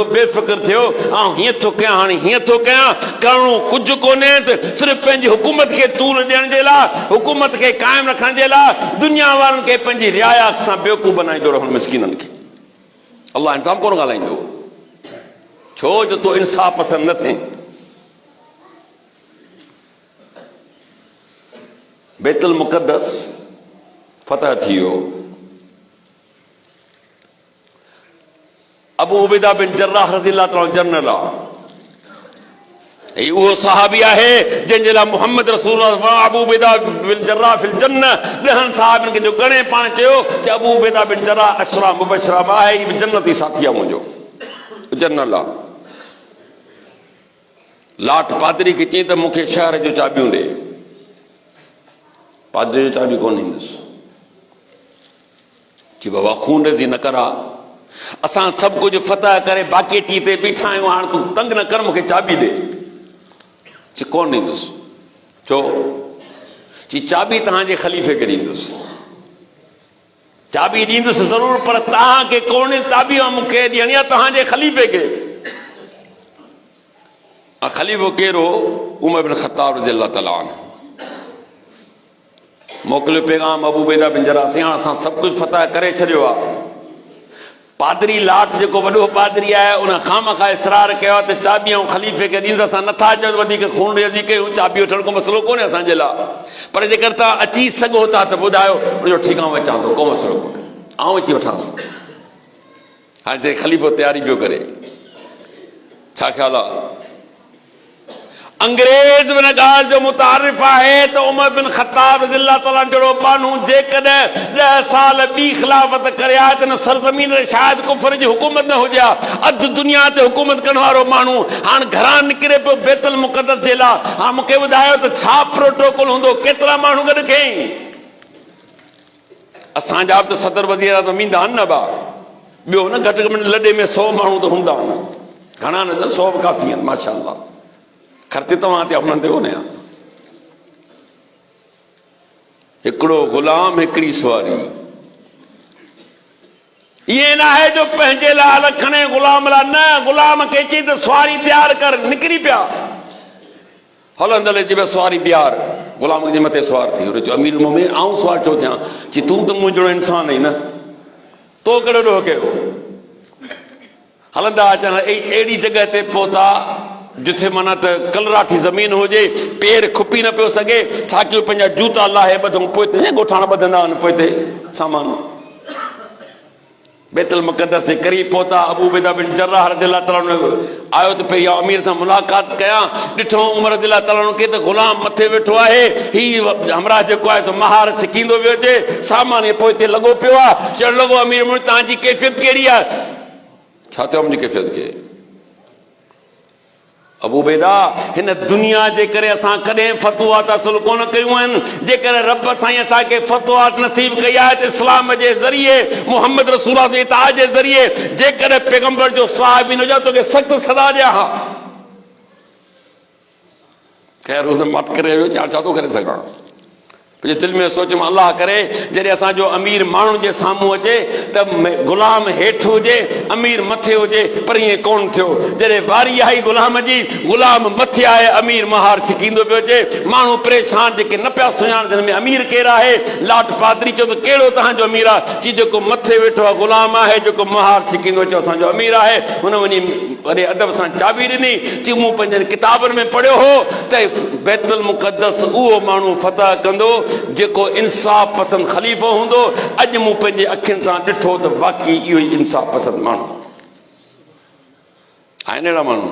Speaker 1: ऐं हीअं थो कयां, हाणे हीअं थो कयां, करणो कुझु कोन्हे, सिर्फ़ु पंहिंजी हुकूमत खे तूल ॾियण जे लाइ, हुकूमत खे क़ाइमु रखण जे लाइ दुनिया वारनि खे पंहिंजी रियाया सां बेवकूफ़ बनाईंदो रहण, मिस्कीननि खे। अल्लाह इंसाफ़ कोन ॻाल्हाईंदो, छो जो तो इंसाफ़ पसंदि न थिए। बैतुल मुक़द्दस फतह थी वियो, अबू उबैदा बिन जर्राह रज़ियल्लाहु ताला जनरल आहे, उहो सहाबी आहे जंहिंजे लाइ मुहम्मद रसूलुल्लाह अबू उबैदा बिन जर्राह फिल जन्नह 10 सहाबनि खे जो गणे पाण चयो कि अबू उबैदा बिन जर्राह अशरा मुबशरा में आहे, ही जन्नती साथी आहे मुंहिंजो, जनरल आहे। लाट पादरी खे चई त मूंखे शहर जो चाबियूं ॾे, पादरी जो चाबी कोन ॾींदुसि, चई बाबा खून रज़ी न करा, असां सभु कुझु फतह करे बाक़ी थी ते बीठा आहियूं, हाणे तूं तंग न कर, मूंखे चाबी ॾे। चई कोन ॾींदुसि, छो? चई चाबी तव्हांजे ख़लीफ़े खे ॾींदुसि, चाबी ॾींदुसि ज़रूरु, पर तव्हांखे कोन चाबी मूंखे ॾियणी आहे, तव्हांजे ख़लीफ़े खे। ख़लीफ़ो कहिड़ो? उमर बिन ख़त्ताब रज़ियल्लाहु ताला अन्हु मोकिलियो पैगाम अबू उबैदा बिन जर्राह, हाणे असां सभु कुझु फतह करे छॾियो आहे। पादरी लाट जेको वॾो पादरी आहे, उन खामखा इसरार कयो आहे त चाबी ऐं ख़लीफ़े खे ॾींदो, असां नथा अचूं वधीक खून रज़ी कयूं, चाबी वठण को मसइलो कोन्हे असांजे लाइ, पर जेकर तव्हां अची सघो था त ॿुधायो, उनजो ठीकु आहे अचां थो, को मसइलो कोन्हे, आउं अची वठांसि। हाणे चई ख़लीफ़ो तयारी पियो करे, छा ख़्यालु आहे? अंग्रेज बिन ॻाल्हि जो मुतारिफ़ आहे त उमर बिन ख़त्ताब रज़ियल्लाहु ताला जहिड़ो माण्हू जेकॾहिं 10 साल ॿी ख़िलाफ़त करे आहे त न सरज़मीन ते शायदि कुफर जी हुकूमत न हुजे, अधु दुनिया ते हुकूमत करण वारो माण्हू हाणे घरां निकिरे पियो बैतुल मुक़द्दस जे लाइ। हाणे मूंखे ॿुधायो त छा प्रोटोकॉल हूंदो, केतिरा माण्हू गॾु कयईं? असांजा बि त सदर वज़ीर आज़म ईंदा आहिनि न बा, ॿियो न घटि में लॾे में 100 माण्हू त हूंदा आहिनि, घणा न 100 बि काफ़ी आहिनि माशाअल्लाह, ख़र्च तव्हां ते हुननि ते कोन्हे। हिकिड़ो ग़ुलाम हिकिड़ी सवारी, ईअं न आहे जो पंहिंजे लाइ अलॻि खणे ग़ुलाम लाइ, न, ग़ुलाम खे चई त सवारी तयारु कर, निकिरी पिया हलंदड़ जी बि सवारी बिहार, ग़ुलाम जे मथे सवार थी। अमीर मोमिन आऊं सवार छो थियां? चई तूं त मुंहिंजो इंसान आहीं न, तो कहिड़ो ॾोह कयो? हलंदा अचनि अहिड़ी जॻह ते पहुता जिथे माना त कलराठी ज़मीन हुजे, पेर खुपी न पियो सघे, छा कयो पंहिंजा जूता लाहे ॿधूं, पोइ ते ॻोठाणा ॿधंदा आहिनि, पोइ ते सामान बैतुल मुक़द्दस जे क़रीब पहुता। अबू उबैदा बिन जर्राह रज़ियल्लाहु ताला आयो त भई अमीर सां मुलाक़ात कयां, ॾिठो उमर रज़ियल्लाहु ताला खे त ग़ुलाम मथे वेठो आहे, ही हमरा जेको आहे त महार सिकींदो वियो अचे, सामान पोइ ते लॻो पियो आहे, चवणु लॻो अमीर मुड़ि तव्हांजी कैफ़ियत कहिड़ी आहे? छा थियो मुंहिंजी कैफ़ियत खे? अबू बेदा हिन दुनिया जे करे असां कॾहिं फतवा हासिल कोन कयूं आहिनि। जेकर रब साईं असांखे फतवा नसीब कई आहे त इस्लाम जे ज़रिए मोहम्मद रसूल जे इताअत जे ज़रिए जेकर पैगंबर जो साहिब न हुजे तोखे सख़्त सदा ॾियां हा। ख़ैर उस मत करे वियो छा थो करे सघां। मुंहिंजे दिलि में सोच मां अलाह करे जॾहिं असांजो अमीर माण्हुनि जे साम्हूं अचे त ग़ुलाम हेठि हुजे अमीर मथे हुजे, पर ईअं कोन थियो। जॾहिं वारी आई ग़ुलाम जी, ग़ुलाम मथे आहे, अमीर महार छिकींदो पियो अचे। माण्हू परेशान जेके न पिया सुञाणनि हिन में अमीर केरु आहे। लाट पादरी चयो त कहिड़ो तव्हांजो अमीर आहे? चई जेको मथे वेठो आहे ग़ुलाम आहे, जेको महार छिकींदो अचे असांजो अमीर आहे। हुन वञी वॾे अदब सां चाबी ॾिनी। चई मूं पंहिंजनि किताबनि में पढ़ियो हो त बैतुल मुक़द्दस उहो माण्हू फतह कंदो जेको इंसाफ़ पसंद ख़लीफ़ो हूंदो। अॼु मूं पंहिंजे अखियुनि सां ॾिठो त वाक़ई इहो ई इंसाफ़ पसंद माण्हू आहिनि। अहिड़ा माण्हू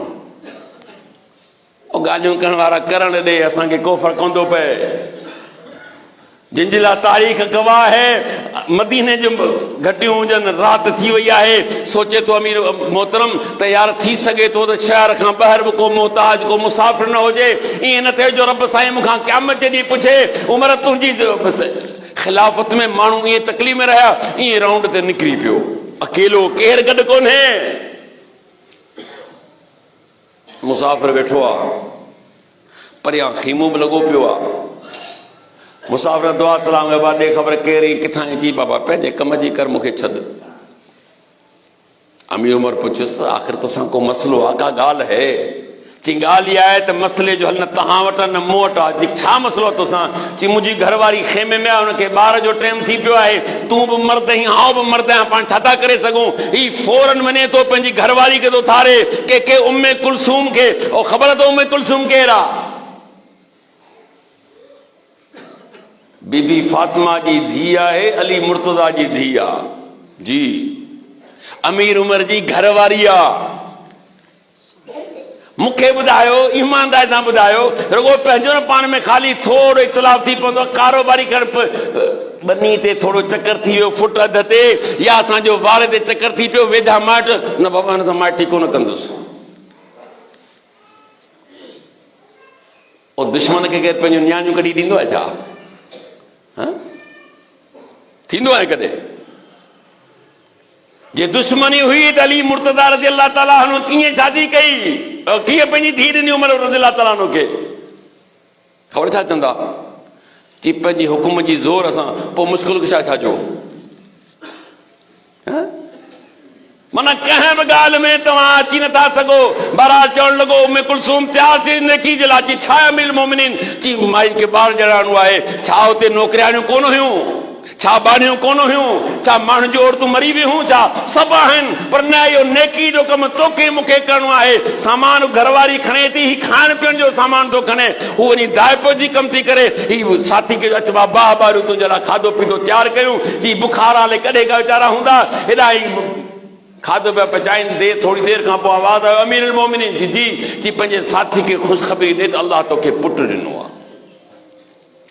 Speaker 1: ॻाल्हियूं करण वारा करण ॾे, असांखे को फ़र्क़ु कोन थो पए। जिन जे लाइ तारीख़ गवाह है मदीने जो घटियूं हुजनि, राति थी वई आहे, सोचे थो अमीर मोहतरम त यार थी सघे थो त शहर खां ॿाहिरि बि को मोहताज को मुसाफ़िर न हुजे। ईअं न थिए जो रब साईं मूंखां क़यामत जे ॾींहुं पुछे उमिरि तुंहिंजी ख़िलाफ़त में माण्हू ईअं तकलीफ़ में रहिया, ईअं राउंड ते निकिरी पियो अकेलो, केरु गॾु कोन्हे। मुसाफ़िर वेठो आहे, परियां ख़ीमो बि लॻो पियो आहे। मुसाफ़िर दुआ सलाम बाबा ॾे ख़बर केरु किथां अची, बाबा पंहिंजे कम जी कर मूंखे छॾ। अमीर उमर पुछियुसि आख़िर तोसां को मसइलो आहे, का ॻाल्हि है? चई ॻाल्हि इहा आहे त मसइले जो हल न तव्हां वटि न मूं वटि आहे। छा मसइलो आहे तोसां? चई मुंहिंजी घरवारी खेमे में आहे, हुनखे ॿार जो टाइम थी पियो आहे। तूं बि मर्द आहीं, आउं बि मर्द आहियां, पाण छा था करे सघूं? ही फौरन वञे थो पंहिंजी घरवारी खे थो थारे के उम्मे कुलसूम खे। ऐं ख़बर अथव उम्मे कुलसूम केरु आहे? बीबी फातिमा जी धीउ आहे, अली मुर्तज़ा जी धीउ आहे जी, अमीर उमर जी घरवारी आहे। मूंखे ॿुधायो, ईमानदारी सां ॿुधायो, रुगो पंहिंजो न पाण में ख़ाली थोरो इख़्तिलाफ़ थी पवंदो, कारोबारी कर बनी ते थोरो चकर थी वियो, फुट अध ते, या असांजो वार ते चकर थी पियो, वेझा माइट न बाबा हिन सां माइटी कोन कंदुसि। और दुश्मन खे केरु पंहिंजूं नियाणियूं कढी ॾींदो आहे छा? थींदो आहे कॾहिं? जे दुश्मनी हुई त अली मुर्तज़ा रज़ियल्लाहु ताला अन्हु कीअं शादी कई, कीअं पंहिंजी धीउ ॾिनी उमर रज़ियल्लाहु ताला अन्हु खे? ख़बर छा चवंदा? कि पंहिंजी हुकुम जी ज़ोर सां, पोइ मुश्किल छा जो? माना कंहिं बि ॻाल्हि में तव्हां अची नथा सघो। बहरहाल चवणु लॻो उम्मे कुलसूम तयारु थी नेकी जे लाइ। छा अमीरुल मोमिनीन? चई माई खे ॿार ॼणाइणो आहे। छा हुते नौकरियाणियूं कोन हुयूं? छा बाणियूं कोन हुयूं? छा माण्हुनि जूं औरतूं मरी बि हूं? छा सभु आहिनि, पर न इहो नेकी जो कमु तोखे मूंखे करिणो आहे। सामान घरवारी खणे थी, ही खाइण पीअण जो सामान थो खणे, हू वञी दायपो जी कमु थी करे। ही साथी खे अच बाबा ॿारियूं तुंहिंजे लाइ खाधो पीतो तयारु कयूं। जी बुखार हाले कॾहिं का वीचारा हूंदा, हेॾा ई खाधो पिया पचाइनि। देरि थोरी देरि खां पोइ आवाज़ आयो अमीरुल मोमिनीन जी जी पंहिंजे साथी खे ख़ुशख़बरी ॾे त अलाह तोखे पुटु ॾिनो आहे।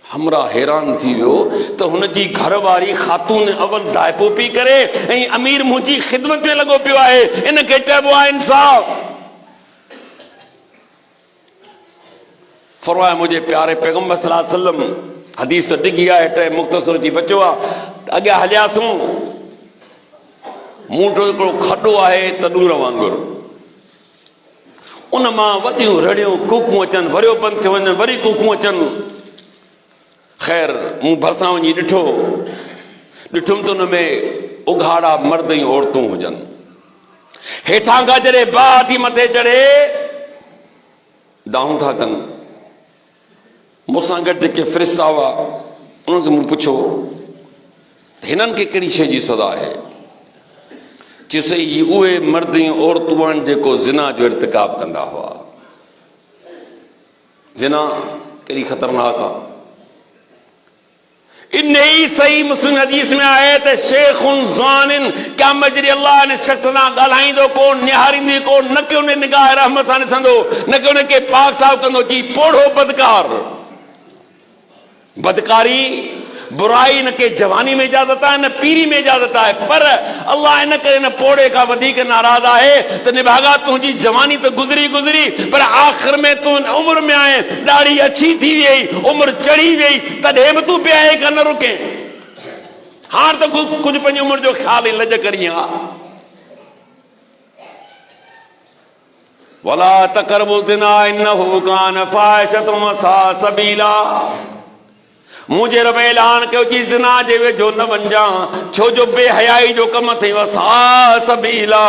Speaker 1: हमरा हैरान थी वियो त हुनजी घरवारी ख़ातून अवल दायपो पी करे ऐं अमीर मुंहिंजी ख़िदमत में लॻो पियो आहे। इनखे चइबो आहे इंसाफ़। फरमाया मुंहिंजे प्यारे पैगंबर सल्लल्लाहु अलैहि वसल्लम, हदीस त डिघी आहे, टे मुख़्तसर थी बचो आहे। अॻियां हलियासूं, मूं वटि हिकिड़ो खॾो आहे तंदूर वांगुरु, उन मां वॾियूं रड़ियूं कूकूं अचनि, वरियो पंथ वञनि, वरी कूकूं अचनि। ख़ैर मूं भरिसां वञी ॾिठुमि त हुन में उघाड़ा मर्द ऐं औरतूं हुजनि। हेठां खां जॾहिं बाहि थी मथे चढ़े दाऊं था कनि। मूंसां गॾु जेके फ़रिश्ता हुआ उन्हनि खे मूं पुछो हिननि खे कहिड़ी शइ जी सज़ा आहे? चयोसि ही उहे मर्द ऐं औरतूं आहिनि जेको ज़िना जो इर्तिकाब कंदा हुआ। ज़िना कहिड़ी ख़तरनाक आहे। इन ही सही मुस्लिम हदीस में आहे त शेखुन ज़ानिन क़यामत जे ॾींहुं अल्लाह इन शख़्स सां ॻाल्हाईंदो कोन, निहारींदी कोन, न कि उन निगाह रहमत सां ॾिसंदो, न कि उनखे पाक साफ़ कंदो। चई पोढ़ो बदकार। बदकारी बुराई न के जवानी में इजाजत है न पीरी में इजाजत है, पर अल्लाह इन करे न पोड़े का वधीक नाराज है तो निभागा तुझी जवानी तो गुजरी पर आखिर में तू उम्र में आए, दाढ़ी अच्छी थी वही, उम्र चढ़ी वही, तॾहिं बि तू पिया का न रुके। हाँ तो कुछ पंहिंजी उम्र जो ख्याल ही लज करी वला तक़रबु ज़िना इन्नहु कान फ़ाहिशतन वसा सबीला। मुझे रब ऐलान कयो कि ज़िना जे वेझो न वञा, छो जो बेहयाई जो कम थई, वसा सबीला,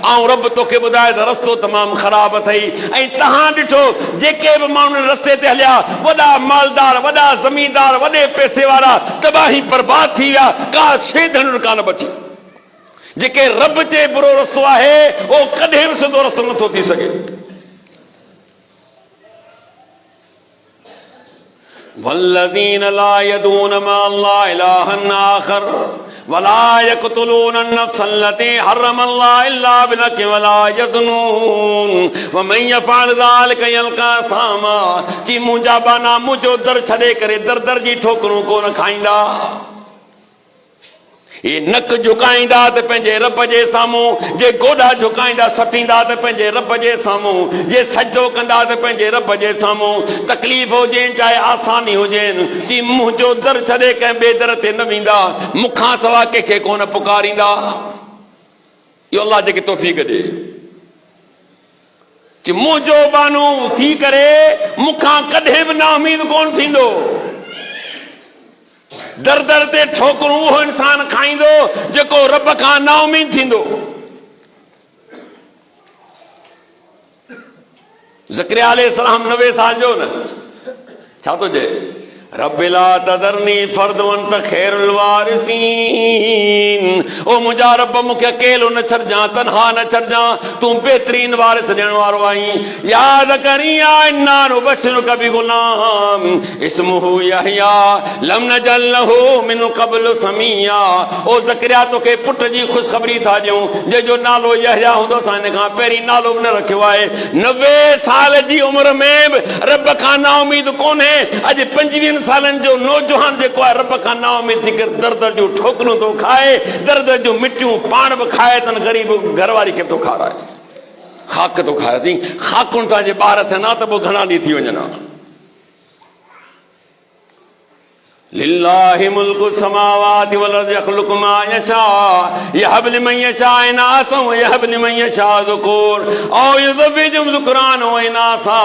Speaker 1: ऐं रब तोखे ॿुधाए त रस्तो तमामु ख़राब अथई। ऐं तव्हां ॾिठो जेके बि माण्हू रस्ते ते हलिया, वॾा मालदार, वॾा ज़मीनदार, वॾे पैसे वारा तबाही बर्बाद थी विया, का शइ धन कान बची। जेके रब जे बुरो रस्तो आहे उहो कॾहिं बि सिधो रस्तो नथो थी सघे। वल्लज़ीन ला यदून मअल्लाहि इलाहन आखर वला यक़्तुलून अन-नफ्स अल्लती हर्रमल्लाहु इल्ला बिल-हक़्क़ि वला यज़्नून वमन यफ़अल ज़ालिका यल्क़ा असामा। जी मुंहिंजा बाना मुंहिंजो दर छॾे करे दर दर जी ठोकरूं कोन खाईंदा। ये नक झुकाईंदा त पंहिंजे रब जे साम्हूं, जे गोॾा झुकाईंदा सटींदा त पंहिंजे रब जे साम्हूं, जे सजदो कंदा त पंहिंजे रब जे साम्हूं। तकलीफ़ हुजेनि चाहे आसानी हुजेनि, जी मुंहिंजो दर छॾे कंहिं ॿिए दर ते न वेंदा, मूंखां सवा कंहिंखे कोन पुकारींदा। इहो अल्लाह जेके तौफ़ीक़ ॾे कि मुंहिंजो बानू थी करे मूंखां कॾहिं बि नाउमीद कोन थींदो। दर दर ते ठोकरूं उहो इंसान खाईंदो जेको रब खां नाउमीद थींदो। ज़करिया अलैहिस्सलाम 90 साल जो न, छा थो चए, रब ला तज़रनी फर्द वंत खैरुल वारिसीन। ओ मुंहिंजा रब मूंखे अकेलो न छॾजां, तन्हा न छॾजां, तूं बहितरीन वारिस ॾियण वारो आहीं। याद करी इन्ना नुबश्शिरुका बिग़ुलाम इस्मुहु यहया लम नजल लहू मिन क़ब्ल समिया। ओ ज़करिया तोखे पुट जी ख़ुशख़बरी था ॾियूं जंहिंजो नालो यहया हूंदो, असां हिन खां पहिरीं नालो बि न रखियो आहे। 90 साल जी उमिरि में बि रब खां नाउमीद कोन्हे। अॼु 25 सालनि जो नौजवान जेको आहे रब खां नाउमीद थी करे दर दर जूं ठोकरूं थो खाए, दर दर जूं मिटियूं पाण बि खाए त ग़रीब घरवारी खे थो खाराए, खाक थो खाए। असीं खाकुनि सां जे ॿार थियनि त पोइ घणा ॾींहं थी वञनि। लिल्लाहि मुल्कु समावाति वल अर्ज़ि यख़्लुक़ु मा यशा यहबु लिमन यशा इनासा व यहबु लिमन यशा ज़ुकूर औ युज़व्विजुहुम ज़ुकरान व इनासा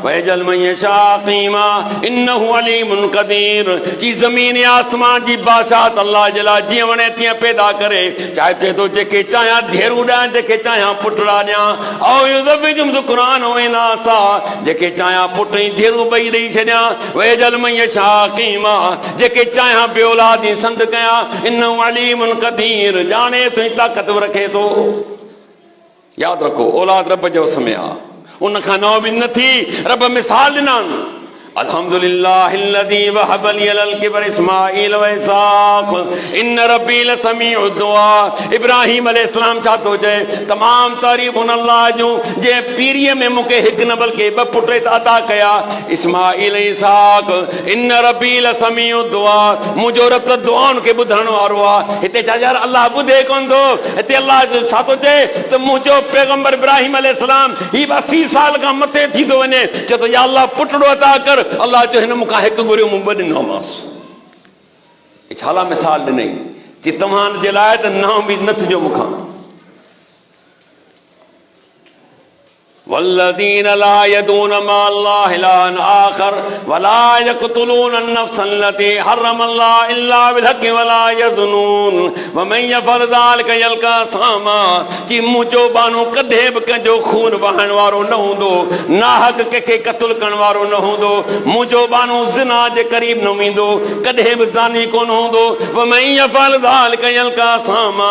Speaker 1: व यजअल मन यशा अक़ीमा इन्नहु अलीमुन क़दीर। जी ज़मीन आसमान जी बादशाहत अल्लाह जे लाइ जीअं वणे तीअं पैदा करे, चाहे चए थो जेके चाहियां धेरू ॾियां, जेके चाहियां पुटड़ा ॾियां। औ युज़व्विजुहुम ज़ुकरान व इनासा, जेके चाहियां पुट ऐं धेरू ॿई ॾेई छॾियां। व यजअल मन यशा अक़ीमा, जेके चाहियां बे औलाद ई संद कयां। इन्नहु अलीमुन क़दीर, जाने थो ताक़त रखे थो। याद रखो, औलाद रब जो समय आहे, उन खां नाउमीद न थी। रब मिसाल ॾिननि, अल्हम्दुलिल्लाहिल्लज़ी वहब ली अलल किबर इस्माईल व इसहाक़ इन रब्बी लसमीउ दुआ। इब्राहिम अलैहिस्सलाम छा थो चए, तमाम तारीफ़ उन अल्लाह जूं जे पीरीअ में मूंखे हिकु न बल्कि 2 पुट अता कया, इस्माईल ऐं इसहाक़। इन रब्बी लसमीउ दुआ, मुंहिंजो रब त दुआउनि खे ॿुधण वारो आहे। हिते छा यार अल्लाह ॿुधे कोन थो, हिते अल्लाह छा थो चए त मुंहिंजो पैगंबर इब्राहिम अलैहिस्सलाम ही 80 साल खां मथे थी थो वञे, चए थो या अल्लाह पुटड़ो अता कर। अल्लाह चयो हिन मूंखां हिकु घुरियो, मूं 2 ॾिनोमांसि। छाला मिसाल ॾिनई कि तव्हां जे लाइ त नाउमीद न थिजो मूंखां। वल्लज़ीन ला यदून मअल्लाहि इलाहन आखर वला यक़्तुलून अन-नफ्स अल्लती हर्रमल्लाहु इल्ला बिल-हक़्क़ि वला यज़्नून वमन यफ़अल ज़ालिका यल्क़ा असामा। जी मुंहिंजो बानू कॾहिं बि कंहिंजो खून वहण वारो न हूंदो, नाहक कंहिंखे क़त्ल करण वारो न हूंदो। मुंहिंजो बानू ज़िना जे क़रीब न वेंदो, कॾहिं बि ज़ानी कोन हूंदो। वमन यफ़अल ज़ालिका यल्क़ा असामा,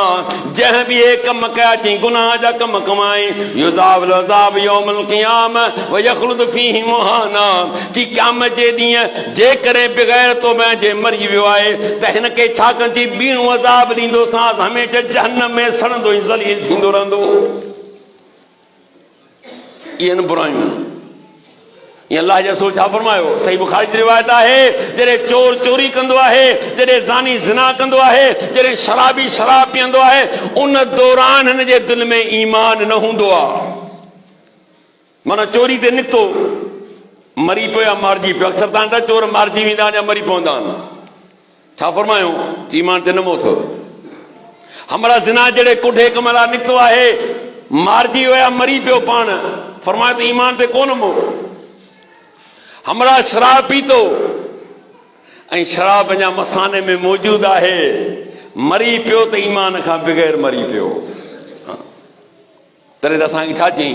Speaker 1: जंहिं बि इहे कम कया चई गुनाह जा कम कमाए, युज़ाबिल अज़ाब यौमल क़ियामह व यख़्लुद फ़ीहि मुहाना। कि क़यामत जे ॾींहुं जे करे बग़ैर तौबे जे मरी वियो आहे त हिन खे छा कंदी, ॿीणो अज़ाब ॾींदोसांसि, हमेशह जहन्नम में सड़ंदो ऐं ज़लील थींदो रहंदो। इहे बुरायूं ये अल्लाह जे रसूल छा फरमायो? सही बुखारी जी रिवायत आहे, जॾहिं चोर चोरी कंदो आहे, जॾहिं ज़ानी ज़िना कंदो आहे, जॾहिं शराबी शराब पीअंदो आहे, उन दौरान हिन जे दिलि में ईमान न हूंदो आहे। माना चोरी ते निकितो, मरी पियो या मारिजी पियो। अक्सर तव्हां चोर मारिजी वेंदा या मरी पवंदा आहिनि। छा फरमायो? ईमान ते न मोथो। हमरा ज़िना जहिड़े कुढे कम लाइ निकितो आहे, मारिजी वियो या मरी पियो पाण, फरमायो त ईमान ते कोन मो। हमरा शराब पीतो ऐं शराब अञा मसाने में मौजूद आहे, मरी पियो त ईमान खां बग़ैर मरी पियो। तॾहिं त असांखे छा चई?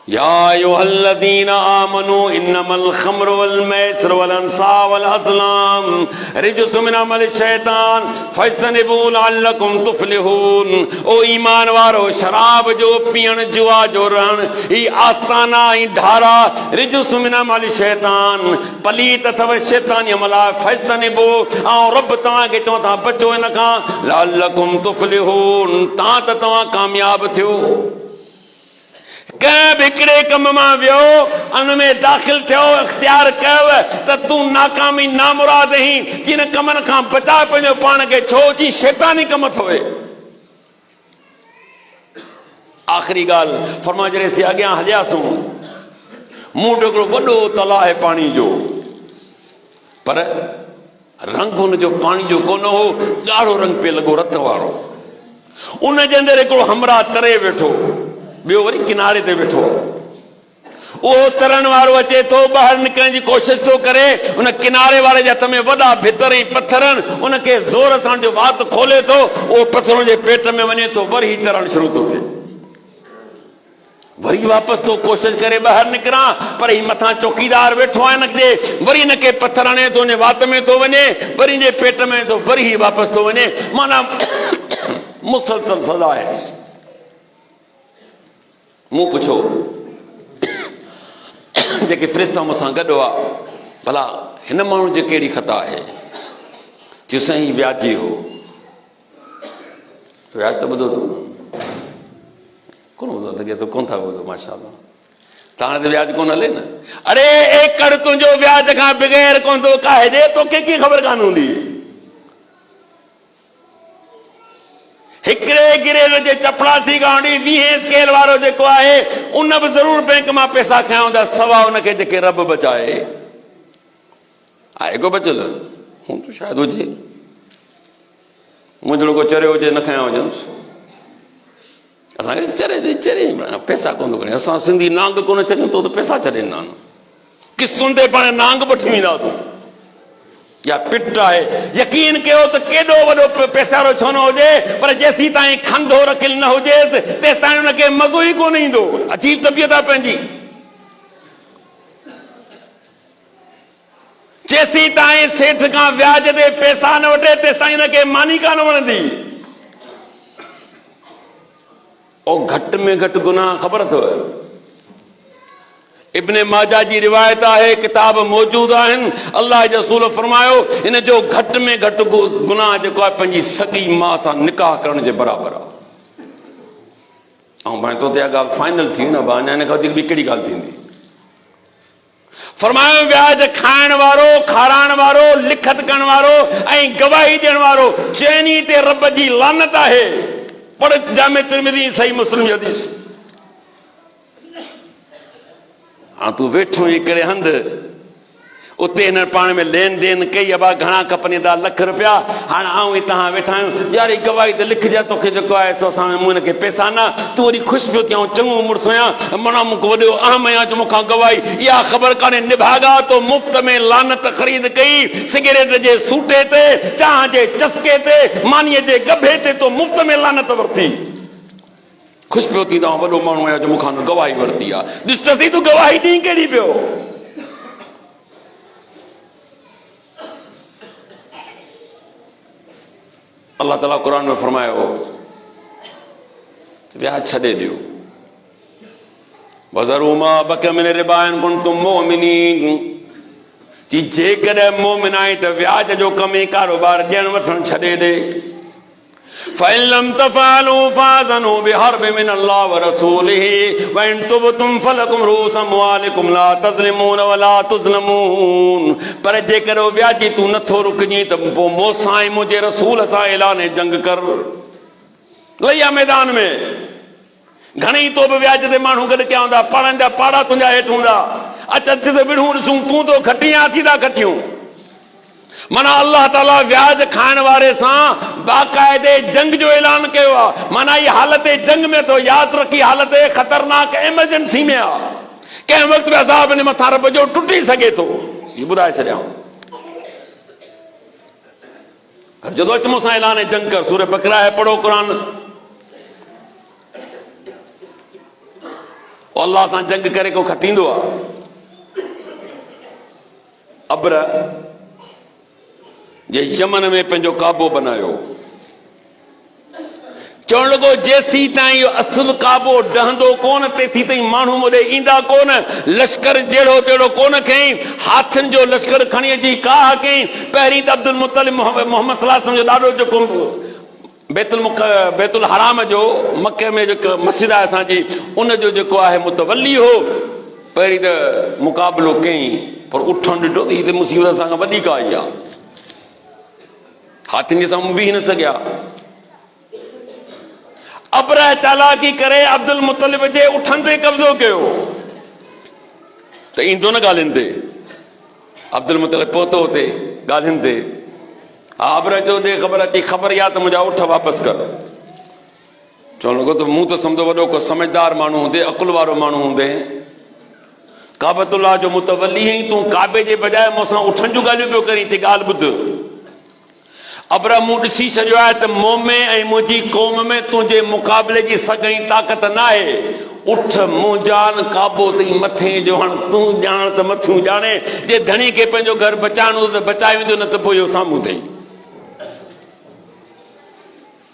Speaker 1: या अय्युहल्लज़ीना आमनू इन्नमल ख़म्रु वल मैसिरु वल अंसाबु वल अज़लाम रिज्सुम मिन अमलि शैतान फज्तनिबू लअल्लकुम तुफ़्लिहून। ओ ईमान वारो, शराब जो पीअण, जुआ जो रहण, ही आस्ताना ऐं ढारा रिज्सुम मिन अमलि शैतान, पलीत अथव शैतानी अमल आहे। फज्तनिबू, ऐं रब तव्हांखे चवो था बचो हिन खां, लअल्लकुम तुफ़्लिहून, तां त तव्हां कामयाब थियो। कंहिं बि हिकिड़े कम मां वियो, उन में दाख़िल थियो, इख़्तियार कयो त तूं नाकामी नामुराद आहीं, जिन कमनि खां बचा पंहिंजो पाण खे, छो जी शैतानी कम थोए। आख़िरी ॻाल्हि फरमा, जॾहिं असीं अॻियां हलियासीं, मूं वटि हिकिड़ो वॾो तलाउ आहे पाणी जो, पर रंग हुन जो पाणी जो कोन हो, ॻाढ़ो रंग पियो लॻो, रत वारो। उन जे अंदरि हिकिड़ो हमरा तरे वेठो, ॿियो वरी किनारे ते वेठो। उहो तरण वारो अचे थो, ॿाहिरि निकिरण जी कोशिशि थो करे, उन किनारे वारे जे हथ में वॾा भितर ऐं पत्थर आहिनि, उनखे ज़ोर सां जो वात खोले थो, उहो पत्थरनि जे पेट में वञे थो, वरी तरण शुरू थो थिए। वरी वापसि थो कोशिशि करे ॿाहिरि निकिरां, पर ही मथां चौकीदार वेठो आहे हिनखे, वरी हिनखे पत्थर हणे थो, उन वात में थो वञे, वरी जे पेट में थो, वरी ही वापसि थो वञे। माना मुसलसल सज़ा आहे। मूं पुछो जेके फ़रिश्ता मूंसां गॾु हुआ, भला हिन माण्हू जी कहिड़ी ख़ता आहे? चयो साईं व्याजी हो। व्याज त ॿुधो अथव? कोन ॿुधो? लॻे थो कोन था ॿुधो। माशाअल्लाह, तव्हां ते व्याज कोन हले न। अरे एकड़ तुंहिंजो व्याज खां बग़ैर कोन थो काहिजे, तोखे कीअं ख़बर कान हूंदी? हिकिड़े गिरेज जे चपड़ासी खां वठी 20 स्केल वारो जेको आहे, उन बि ज़रूर बैंक मां पैसा खया हूंदा, सवा उनखे जेके रब बचाए। आहे को बचियल? हूं त शायदि हुजे, मुंहिंजो को चरियो हुजे, न खया हुजनिसि। असांखे चरे पैसा कोन थो खणे। असां सिंधी नांग कोन छॾियूं तो त पैसा छॾींदा आहिनि। किस्तुनि ते पाण नांग वठी वेंदासीं, या पिट आहे। यकीन कयो त केॾो वॾो पैसारो छो न हुजे, पर जेसीं ताईं खंधो रखियल न हुजेसि, तेसि ताईं हुनखे मज़ो ई कोन ईंदो। अजीब तबियत आहे पंहिंजी। जेसीं ताईं सेठ खां व्याज ते पैसा न वठे, तेसि ताईं हुनखे मानी कान वणंदी। ऐं घटि में घटि गुनाह ख़बर अथव? इब्ने माजा जी रिवायत आहे, किताब मौजूद आहिनि। अल्लाह जो रसूल फरमायो, इन जो घटि में घटि गुनाह जेको आहे पंहिंजी सॻी माउ सां निकाह करण जे बराबरि आहे। ऐं भाई तो ते ॻाल्हि फाइनल थी न, अञा हिन खां वधीक ॿी कहिड़ी ॻाल्हि थींदी? फरमायो, व्याज खाइण वारो, खाराइण वारो, लिखत करण वारो ऐं गवाही ॾियण वारो, चइनी ते रब जी लानत आहे। पढ़ जामे तिरमिज़ी, सही मुस्लिम जी हदीस। हाँ, तूं वेठो हिकिड़े हंधि, उते हिन पाण में लेन देन कई, अबा घणा खपनि? लख रुपया। हाणे आऊं ई तव्हां वेठा आहियूं, यार गवाही त लिखजां, तोखे जेको आहे सो असां मूं हिनखे पैसा न। तूं वरी ख़ुशि पियो थियां, चङो मुड़ुसु आहियां, माना मूंखे वॾो अहम आहियां, जो मूंखां गवाही इहा ख़बर कान्हे। निभागा तो मुफ़्त में लानत ख़रीद कई, सिगरेट जे सूटे ते, चांहि जे चस्के ते, मानीअ जे गभे ते तो मुफ़्त में लानत वरिती। ख़ुशि पियो थी, तव्हां वॾो माण्हू आहियां, जो मूंखां गवाही वरिती आहे। ॾिस त सही, तूं गवाही ॾीं कहिड़ी पियो? अल्लाह ताला क़ुरान में फरमायो, व्याज छॾे ॾियो। वज़रू मा बक़िया मिन रिबा इन कुंतुम मुमिनीन, कि जेकॾहिं मोमिन आहीं त व्याज जो कम ई कारोबार ॾियण वठण छॾे ॾे। فَإِن لَّمْ تَفْعَلُوا فَأَذَنُوا بِحَرْبٍ مِّنَ اللَّهِ وَرَسُولِهِ وَإِن تُبْتُمْ فَلَكُمْ رُءُوسُ أَمْوَالِكُمْ لَا تَظْلِمُونَ وَلَا تُظْلَمُونَ पर जेकर व्याजी तूं नथो रुकजी त पोइ मूंसां ऐं मुंहिंजे रसूल सां ऐलान जंग कर। लइया मैदान में घणेई तो बि व्याज ते माण्हू गॾु कया हूंदा, पाड़नि जा पाड़ा तुंहिंजा हेठि हूंदा, अच अच ते विढ़ूं ॾिसूं, तूं तो खटी असीं था खटियूं। माना अल्लाह ताला व्याज खाइण वारे सां बाक़ाइदे जंग जो ऐलान कयो आहे। माना इहा हालत जंग में तो यादि रखी, हालत ख़तरनाक एमरजेंसी में आहे। कंहिं वक़्तु बि अज़ाब हिन मथां रब जो टुटी सघे थो, इहो ॿुधाए छॾियां। जदों अच मूंसां ऐलान जंग कर, सूरह बकरा है, पढ़ो क़ुरान। अल्लाह सां जंग करे को खटींदो आहे। अब्र जे यमन में पंहिंजो काबो बनायो, चवण लॻो जेसीं ताईं इहो असुल काबो डहंदो कोन तेसीं ताईं माण्हू मोॾे ईंदा कोन। लश्कर जहिड़ो तहिड़ो कोन कयईं, हाथियुनि जो लश्कर खणी अची काह कयईं। पहिरीं त अब्दुल मुतलिब मोहम्मद सल्लल्लाहु अलैहि वसल्लम जो ॾाढो जेको बैतुल हराम जो मके में जेको मस्जिद आहे असांजी, उनजो जेको आहे मुतवली हो। पहिरीं त मुक़ाबिलो कयईं, पर उठण ॾिठो त हीअ त मुसीबत असां खां वधीक आई आहे। हाथियुनि जे साम्हूं बीह न सघिया। अब्रह चालाकी करे अब्दुल मुतलिब जे उठनि ते कब्ज़ो कयो त ईंदो न ॻाल्हियुनि ते। अब्दुल मुतलिब पहुतो हुते ॻाल्हियुनि ते। हा, अब्रह चयो ॾे ख़बर अची, ख़बर या त मुंहिंजा उठ वापसि कर। चवणु लॻो त मूं त सम्झो वॾो को समझदार माण्हू हूंदे, अकुल वारो माण्हू हूंदे। काबतुल्लाह जो मुतवली आहीं तूं, काबे जे बजाए मूंसां उठनि जूं ॻाल्हियूं पियो करीं। थी ॻाल्हि ॿुध, अब्रह मूं ॾिसी छॾियो आहे त मूं में ऐं मुंहिंजी क़ौम में तुंहिंजे मुक़ाबले जी सघई ताक़त न आहे। उठ, मूं ॼाण काबो अथई मथे जो, हाणे तूं ॼाण त मथियूं ॼाणे। जे धणी खे पंहिंजो घर बचाइणो त बचाए वेंदो, न त पोइ इहो साम्हूं अथई।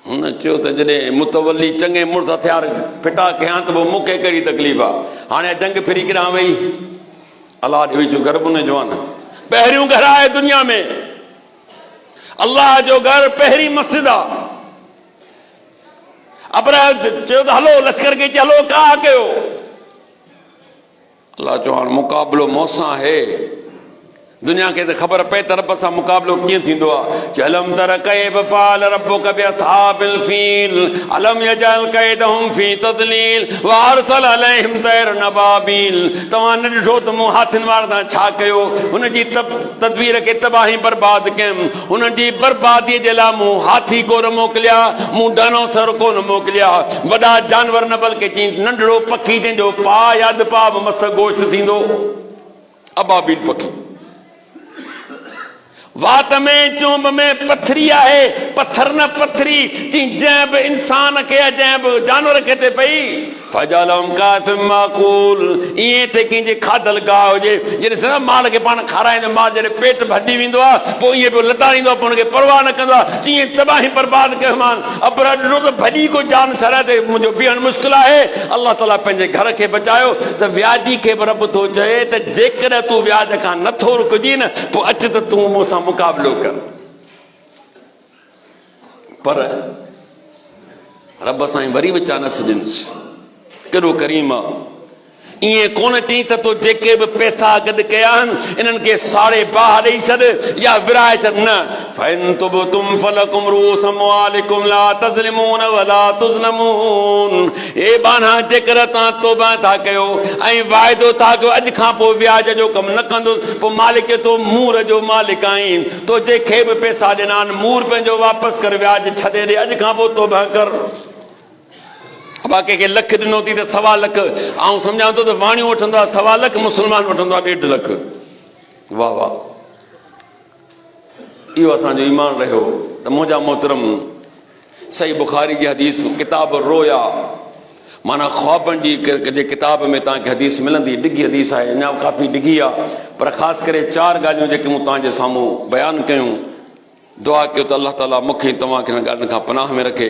Speaker 1: हुन चयो त जॾहिं मुतवली चङे मुड़ुस हथियार फिटा कया त पोइ मूंखे कहिड़ी तकलीफ़ आहे। हाणे जंग फिरी किरां वई, अलाह ॾेई जो घर बि न जवान। पहिरियों घर आहे दुनिया में, अल्लाह जो घर पहिरीं मस्जिद आहे। अब्रह चयो त हलो लश्कर खे चयो हलो काह कयो। अल्लाह चयो हाणे मुक़ाबिलो मूंसां आहे। दुनिया खे त ख़बर पए त रब सां मुक़ाबिलो कीअं थींदो आहे। अलम तर कैफ़ फ़अल रब्बुक बिअस्हाबिल फ़ील अलम यजअल कैदहुम फ़ी तज़लील व अरसल अलैहिम तैरन अबाबील। तव्हां न ॾिठो त मूं हाथियुनि वारनि सां छा कयो, हुनजी तदबीर खे तबाही बर्बाद कयमि। हुनजी बर्बादीअ जे लाइ मूं हाथी कोन मोकिलिया, मूं डायनासोर कोन मोकिलिया, वॾा जानवर न, बल्कि नंढड़ो पखी जंहिंजो पा या पा बि मस गोश्त थींदो, अबाबील पखी। वात में चुंब में पथरी आहे, पत्थर न पथरी थी, जंहिं बि इंसान खे जंहिं बि जानवर खे ते पई। फजलम काफ़िम माकूल, ईअं ते कंहिंजे खाधल गाह हुजे। जॾहिं माल खे पाण खाराईंदो, माल जॾहिं पेट भॼी वेंदो आहे पोइ ईअं पियो लताड़ींदो आहे, पोइ हुनखे परवाह न कंदो आहे। तीअं तबाही बर्बाद कयो मान। अब्रह ॾिठो त भॼी को जान छॾाए ते मुंहिंजो बीहणु मुश्किल आहे। अल्लाह ताला पंहिंजे घर खे बचायो। त व्याजी खे बि रब थो चए त जेकॾहिं तूं व्याज खां नथो रुकजी न, पोइ अच त तूं मूंसां मुक़ाबिलो कर। पर रब साईं वरी बि चानस ॾिनसि, केॾो करीम आहे। ईअं कोन चई त तो जेके बि पैसा गॾु कया आहिनि इन्हनि खे साड़े बाह ॾेई छॾ या विराए छॾ। न, फ़इन तुबतुम फलकुम रूस अमवालिकुम ला तज़लिमून वला तुज़लमून। ए बाना जेकर तव्हां तौबा था कयो ऐं वाइदो था कयो अॼु खां पोइ व्याज जो कमु न कंदुसि, पोइ मालिक तो मूर जो मालिक आहीं। तो जेके बि पैसा ॾिना आहिनि मूर पंहिंजो वापसि कर, व्याज छॾे ॾे, अॼु खां पोइ तौबा कर। अबा कंहिंखे लख ॾिनो थी त 1.25 लख, ऐं सम्झां थो त वाणियूं वठंदो आहे 1.25 लख, मुस्लमान वठंदो आहे 1.5 लख। वाह वाह, इहो असांजो ईमान रहियो। त मुंहिंजा मोहतरम, सही बुखारी जी हदीस किताब रोया, माना ख्वाबनि जी जे किताब में तव्हांखे हदीस मिलंदी। डिघी हदीस आहे, अञा काफ़ी डिघी आहे, पर ख़ासि करे 4 ॻाल्हियूं जेके मूं तव्हांजे साम्हूं बयानु कयूं। दुआ कयो त अल्लाह ताला मूंखे तव्हांखे हिन ॻाल्हियुनि खां पनाह में रखे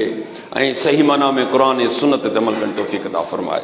Speaker 1: ऐं सही माना में क़ुर ऐं सुन्नत ते अमल करण तौफ़ीक़ अता फ़रमाए।